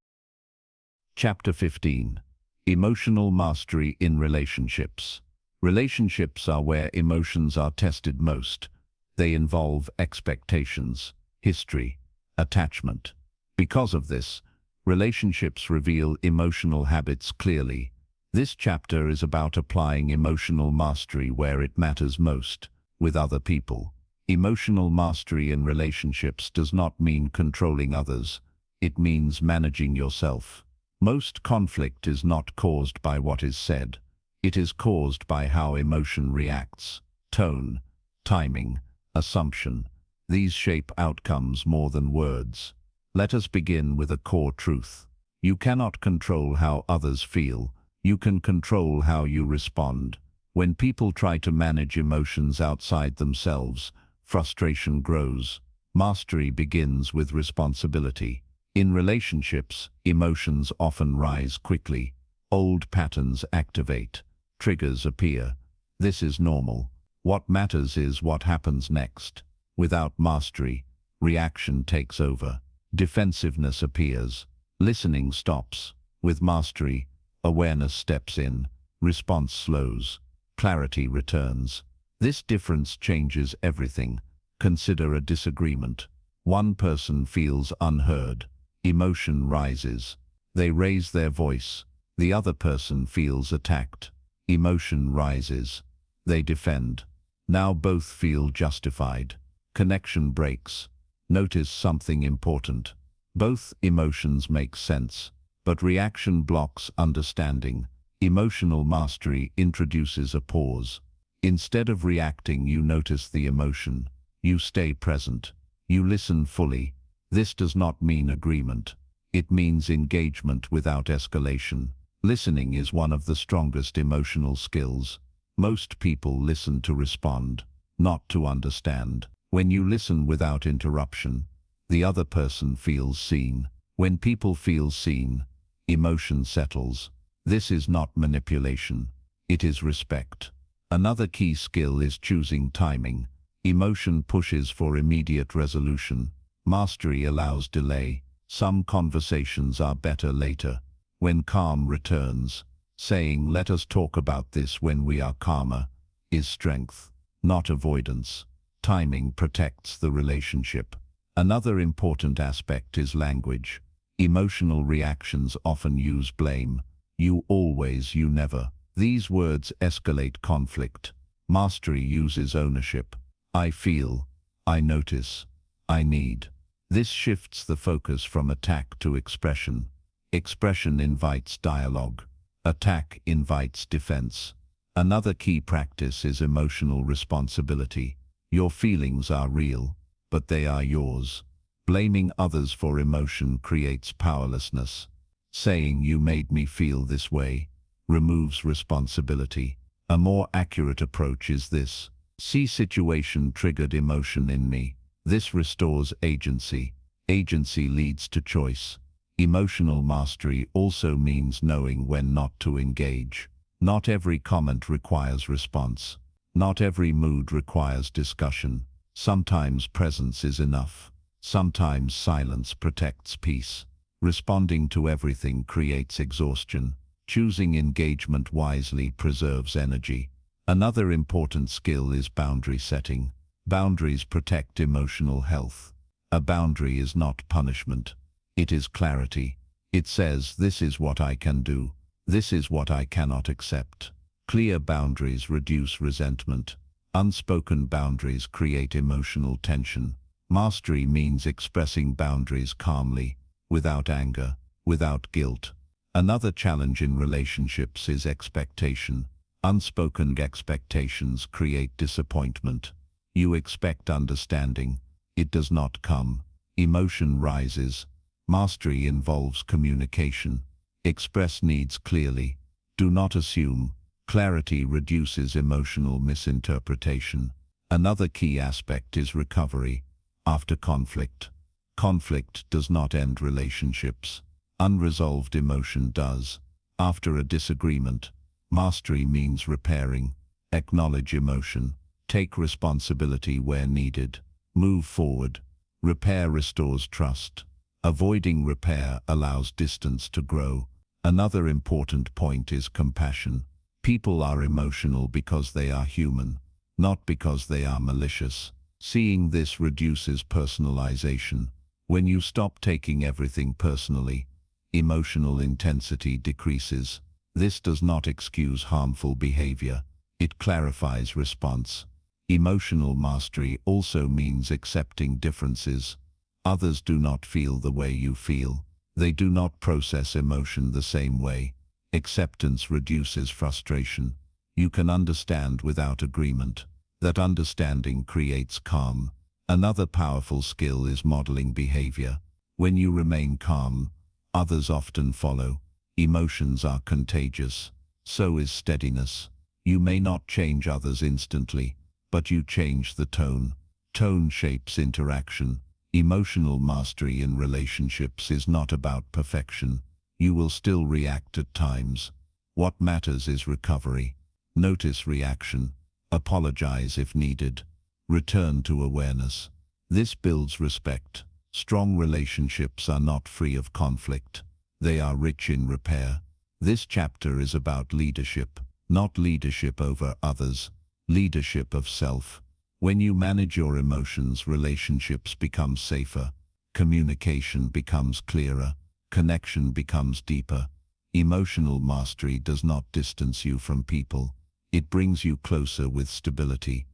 Chapter 15. Emotional Mastery in Relationships. Relationships are where emotions are tested most. They involve expectations, history, attachment. Because of this, relationships reveal emotional habits clearly. This chapter is about applying emotional mastery where it matters most, with other people. Emotional mastery in relationships does not mean controlling others. It means managing yourself. Most conflict is not caused by what is said. It is caused by how emotion reacts. Tone, timing, assumption. These shape outcomes more than words. Let us begin with a core truth. You cannot control how others feel. You can control how you respond. When people try to manage emotions outside themselves, frustration grows. Mastery begins with responsibility. In relationships, emotions often rise quickly. Old patterns activate. Triggers appear. This is normal. What matters is what happens next. Without mastery, reaction takes over. Defensiveness appears. Listening stops. With mastery, awareness steps in. Response slows. Clarity returns. This difference changes everything. Consider a disagreement. One person feels unheard. Emotion rises. They raise their voice. The other person feels attacked. Emotion rises. They defend. Now both feel justified. Connection breaks. Notice something important. Both emotions make sense, but reaction blocks understanding. Emotional mastery introduces a pause. Instead of reacting, you notice the emotion. You stay present. You listen fully. This does not mean agreement. It means engagement without escalation. Listening is one of the strongest emotional skills. Most people listen to respond, not to understand. When you listen without interruption, the other person feels seen. When people feel seen, emotion settles. This is not manipulation. It is respect. Another key skill is choosing timing. Emotion pushes for immediate resolution. Mastery allows delay. Some conversations are better later. When calm returns, saying "let us talk about this when we are calmer" is strength, not avoidance. Timing protects the relationship. Another important aspect is language. Emotional reactions often use blame. You always, you never. These words escalate conflict. Mastery uses ownership. I feel, I notice, I need. This shifts the focus from attack to expression. Expression invites dialogue. Attack invites defense. Another key practice is emotional responsibility. Your feelings are real, but they are yours. Blaming others for emotion creates powerlessness. Saying "you made me feel this way" removes responsibility. A more accurate approach is this: see situation triggered emotion in me. This restores agency. Agency leads to choice. Emotional mastery also means knowing when not to engage. Not every comment requires response. Not every mood requires discussion. Sometimes presence is enough. Sometimes silence protects peace. Responding to everything creates exhaustion. Choosing engagement wisely preserves energy. Another important skill is boundary setting. Boundaries protect emotional health. A boundary is not punishment. It is clarity. It says, "this is what I can do. This is what I cannot accept." Clear boundaries reduce resentment. Unspoken boundaries create emotional tension. Mastery means expressing boundaries calmly, without anger, without guilt. Another challenge in relationships is expectation. Unspoken expectations create disappointment. You expect understanding. It does not come. Emotion rises. Mastery involves communication. Express needs clearly. Do not assume. Clarity reduces emotional misinterpretation. Another key aspect is recovery. After conflict. Conflict does not end relationships. Unresolved emotion does. After a disagreement, mastery means repairing. Acknowledge emotion. Take responsibility where needed. Move forward. Repair restores trust. Avoiding repair allows distance to grow. Another important point is compassion. People are emotional because they are human, not because they are malicious. Seeing this reduces personalization. When you stop taking everything personally, emotional intensity decreases. This does not excuse harmful behavior. It clarifies response. Emotional mastery also means accepting differences. Others do not feel the way you feel. They do not process emotion the same way. Acceptance reduces frustration. You can understand without agreement. That understanding creates calm. Another powerful skill is modeling behavior. When you remain calm, others often follow. Emotions are contagious. So is steadiness. You may not change others instantly, but you change the tone. Tone shapes interaction. Emotional mastery in relationships is not about perfection. You will still react at times. What matters is recovery. Notice reaction. Apologize if needed. Return to awareness. This builds respect. Strong relationships are not free of conflict. They are rich in repair. This chapter is about leadership, not leadership over others, leadership of self. When you manage your emotions, relationships become safer. Communication becomes clearer. Connection becomes deeper. Emotional mastery does not distance you from people. It brings you closer with stability.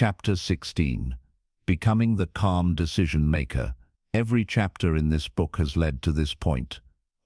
Chapter 16. Becoming the Calm Decision Maker. Every chapter in this book has led to this point.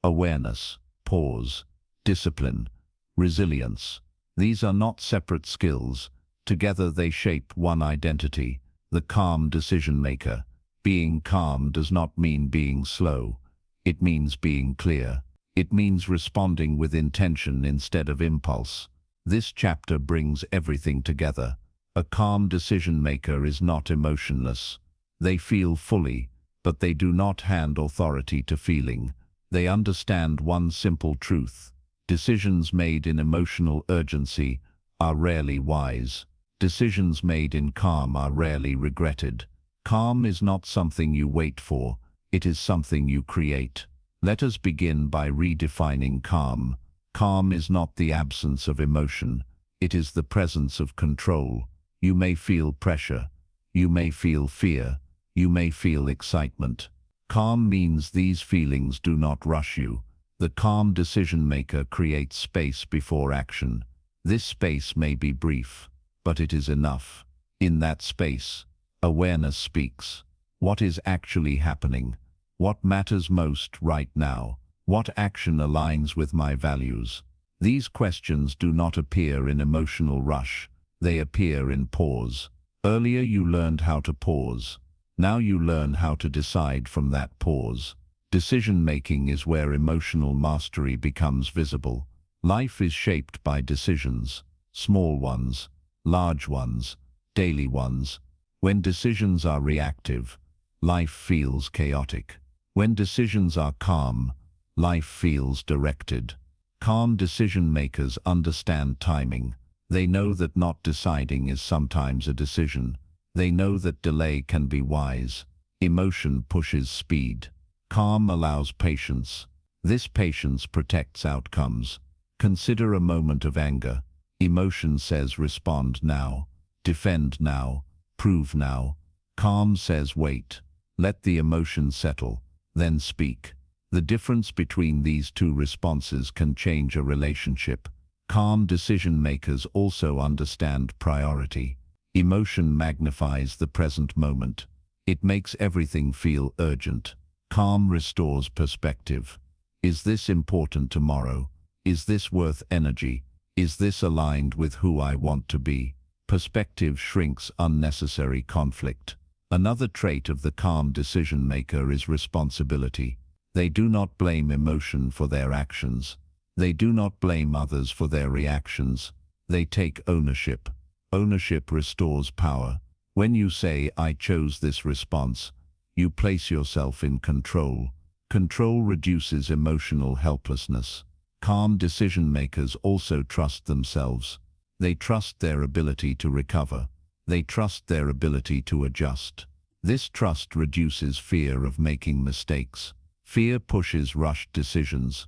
Awareness, pause, discipline, resilience. These are not separate skills. Together they shape one identity, the calm decision maker. Being calm does not mean being slow. It means being clear. It means responding with intention instead of impulse. This chapter brings everything together. A calm decision maker is not emotionless. They feel fully, but they do not hand authority to feeling. They understand one simple truth. Decisions made in emotional urgency are rarely wise. Decisions made in calm are rarely regretted. Calm is not something you wait for, it is something you create. Let us begin by redefining calm. Calm is not the absence of emotion, it is the presence of control. You may feel pressure, you may feel fear, you may feel excitement. Calm means these feelings do not rush you. The calm decision maker creates space before action. This space may be brief, but it is enough. In that space, awareness speaks. What is actually happening? What matters most right now? What action aligns with my values? These questions do not appear in emotional rush. They appear in pause. Earlier you learned how to pause. Now you learn how to decide from that pause. Decision-making is where emotional mastery becomes visible. Life is shaped by decisions, small ones, large ones, daily ones. When decisions are reactive, life feels chaotic. When decisions are calm, life feels directed. Calm decision makers understand timing. They know that not deciding is sometimes a decision. They know that delay can be wise. Emotion pushes speed. Calm allows patience. This patience protects outcomes. Consider a moment of anger. Emotion says respond now, defend now, prove now. Calm says wait. Let the emotion settle, then speak. The difference between these two responses can change a relationship. Calm decision makers also understand priority. Emotion magnifies the present moment. It makes everything feel urgent. Calm restores perspective. Is this important tomorrow? Is this worth energy? Is this aligned with who I want to be? Perspective shrinks unnecessary conflict. Another trait of the calm decision maker is responsibility. They do not blame emotion for their actions. They do not blame others for their reactions. They take ownership. Ownership restores power. When you say, I chose this response, you place yourself in control. Control reduces emotional helplessness. Calm decision makers also trust themselves. They trust their ability to recover. They trust their ability to adjust. This trust reduces fear of making mistakes. Fear pushes rushed decisions.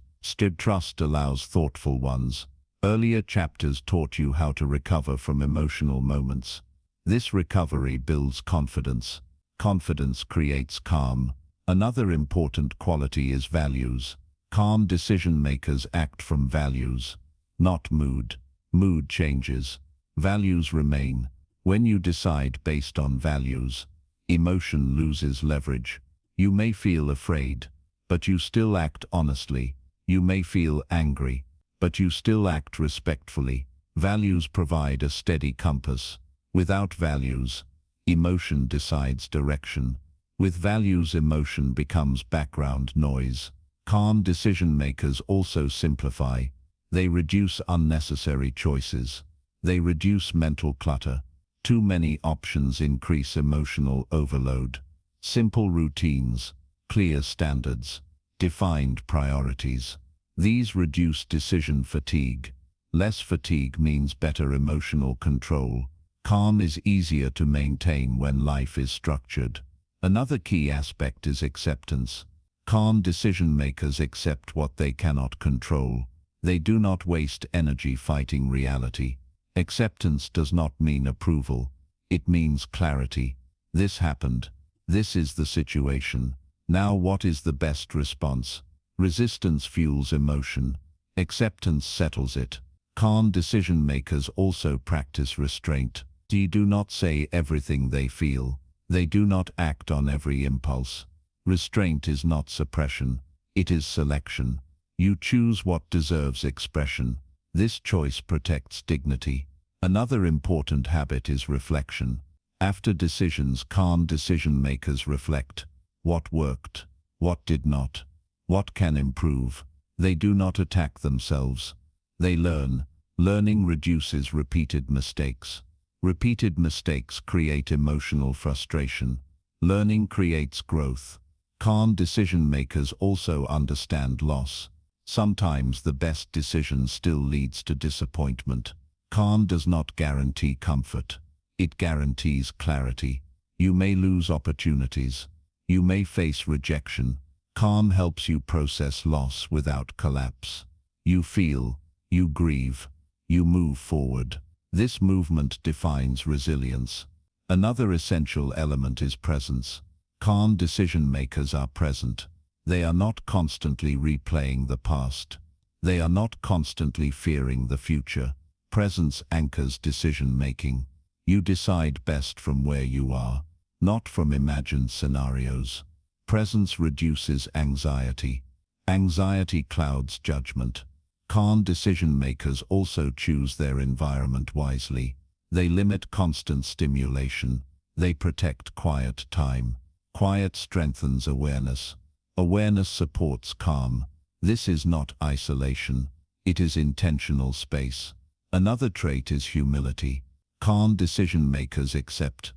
Trust allows thoughtful ones. Earlier chapters taught you how to recover from emotional moments. This recovery builds confidence. Confidence creates calm. Another important quality is values. Calm decision makers act from values, not mood. Mood changes. Values remain. When you decide based on values, emotion loses leverage. You may feel afraid, but you still act honestly. You may feel angry, but you still act respectfully. Values provide a steady compass. Without values, emotion decides direction. With values, emotion becomes background noise. Calm decision makers also simplify. They reduce unnecessary choices. They reduce mental clutter. Too many options increase emotional overload. Simple routines, clear standards, defined priorities. These reduce decision fatigue. Less fatigue means better emotional control. Calm is easier to maintain when life is structured. Another key aspect is acceptance. Calm decision makers accept what they cannot control. They do not waste energy fighting reality. Acceptance does not mean approval. It means clarity. This happened. This is the situation. Now what is the best response? Resistance fuels emotion. Acceptance settles it. Calm decision makers also practice restraint. They do not say everything they feel. They do not act on every impulse. Restraint is not suppression. It is selection. You choose what deserves expression. This choice protects dignity. Another important habit is reflection. After decisions, calm decision-makers reflect. What worked? What did not? What can improve? They do not attack themselves. They learn. Learning reduces repeated mistakes. Repeated mistakes create emotional frustration. Learning creates growth. Calm decision-makers also understand loss. Sometimes the best decision still leads to disappointment. Calm does not guarantee comfort. It guarantees clarity. You may lose opportunities. You may face rejection. Calm helps you process loss without collapse. You feel, you grieve, you move forward. This movement defines resilience. Another essential element is presence. Calm decision-makers are present. They are not constantly replaying the past. They are not constantly fearing the future. Presence anchors decision-making. You decide best from where you are, not from imagined scenarios. Presence reduces anxiety. Anxiety clouds judgment. Calm decision-makers also choose their environment wisely. They limit constant stimulation. They protect quiet time. Quiet strengthens awareness. Awareness supports calm. This is not isolation. It is intentional space. Another trait is humility. Calm decision-makers accept.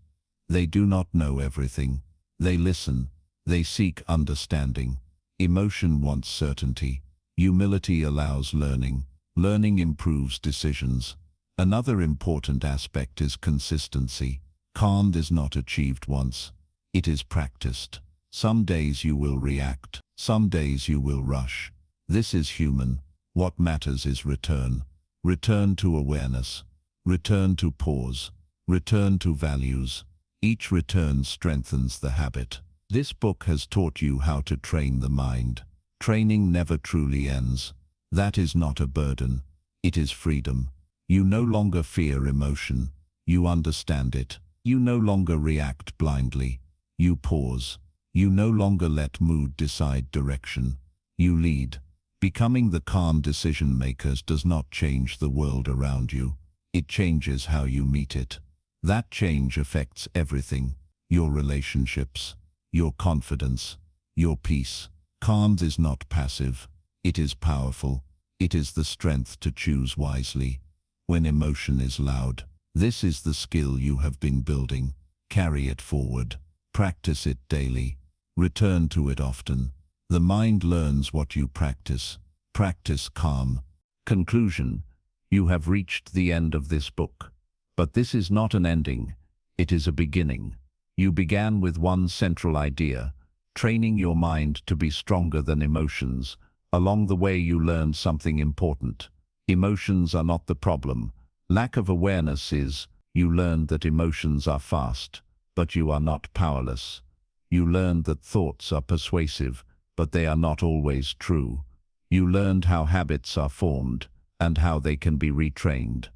They do not know everything. They listen. They seek understanding. Emotion wants certainty. Humility allows learning. Learning improves decisions. Another important aspect is consistency. Calm is not achieved once. It is practiced. Some days you will react. Some days you will rush. This is human. What matters is return. Return to awareness. Return to pause. Return to values. Each return strengthens the habit. This book has taught you how to train the mind. Training never truly ends. That is not a burden. It is freedom. You no longer fear emotion. You understand it. You no longer react blindly. You pause. You no longer let mood decide direction. You lead. Becoming the calm decision-makers does not change the world around you. It changes how you meet it. That change affects everything. Your relationships, your confidence, your peace. Calm is not passive. It is powerful. It is the strength to choose wisely. When emotion is loud, this is the skill you have been building. Carry it forward. Practice it daily. Return to it often. The mind learns what you practice. Practice calm. Conclusion. You have reached the end of this book. But this is not an ending. It is a beginning. You began with one central idea, training your mind to be stronger than emotions. Along the way you learned something important. Emotions are not the problem. Lack of awareness is. You learned that emotions are fast, but you are not powerless. You learned that thoughts are persuasive, but they are not always true. You learned how habits are formed and how they can be retrained.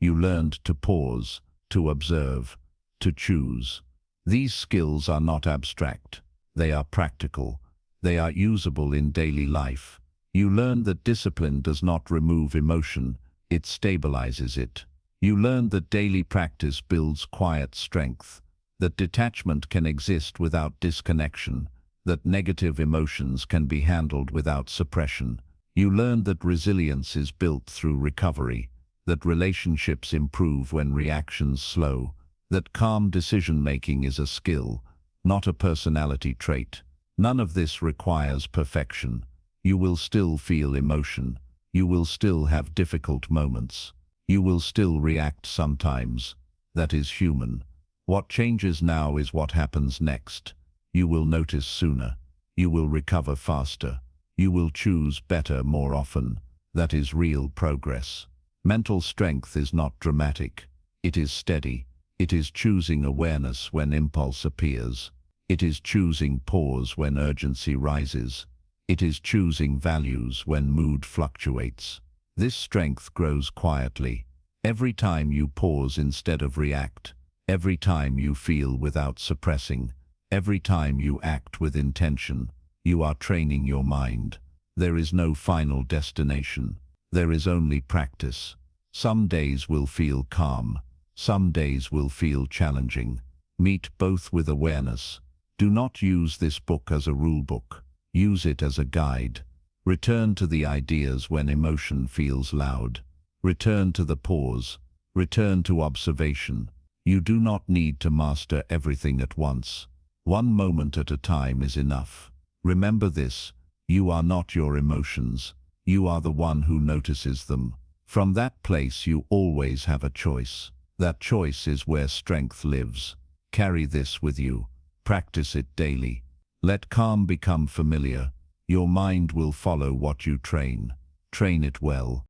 You learned to pause, to observe, to choose. These skills are not abstract. They are practical. They are usable in daily life. You learned that discipline does not remove emotion, it stabilizes it. You learned that daily practice builds quiet strength, that detachment can exist without disconnection, that negative emotions can be handled without suppression. You learned that resilience is built through recovery, that relationships improve when reactions slow, that calm decision-making is a skill, not a personality trait. None of this requires perfection. You will still feel emotion. You will still have difficult moments. You will still react sometimes. That is human. What changes now is what happens next. You will notice sooner. You will recover faster. You will choose better more often. That is real progress. Mental strength is not dramatic. It is steady. It is choosing awareness when impulse appears. It is choosing pause when urgency rises. It is choosing values when mood fluctuates. This strength grows quietly. Every time you pause instead of react, every time you feel without suppressing, every time you act with intention, you are training your mind. There is no final destination. There is only practice. Some days will feel calm. Some days will feel challenging. Meet both with awareness. Do not use this book as a rule book. Use it as a guide. Return to the ideas when emotion feels loud. Return to the pause. Return to observation. You do not need to master everything at once. One moment at a time is enough. Remember this, you are not your emotions. You are the one who notices them. From that place you always have a choice. That choice is where strength lives. Carry this with you. Practice it daily. Let calm become familiar. Your mind will follow what you train. Train it well.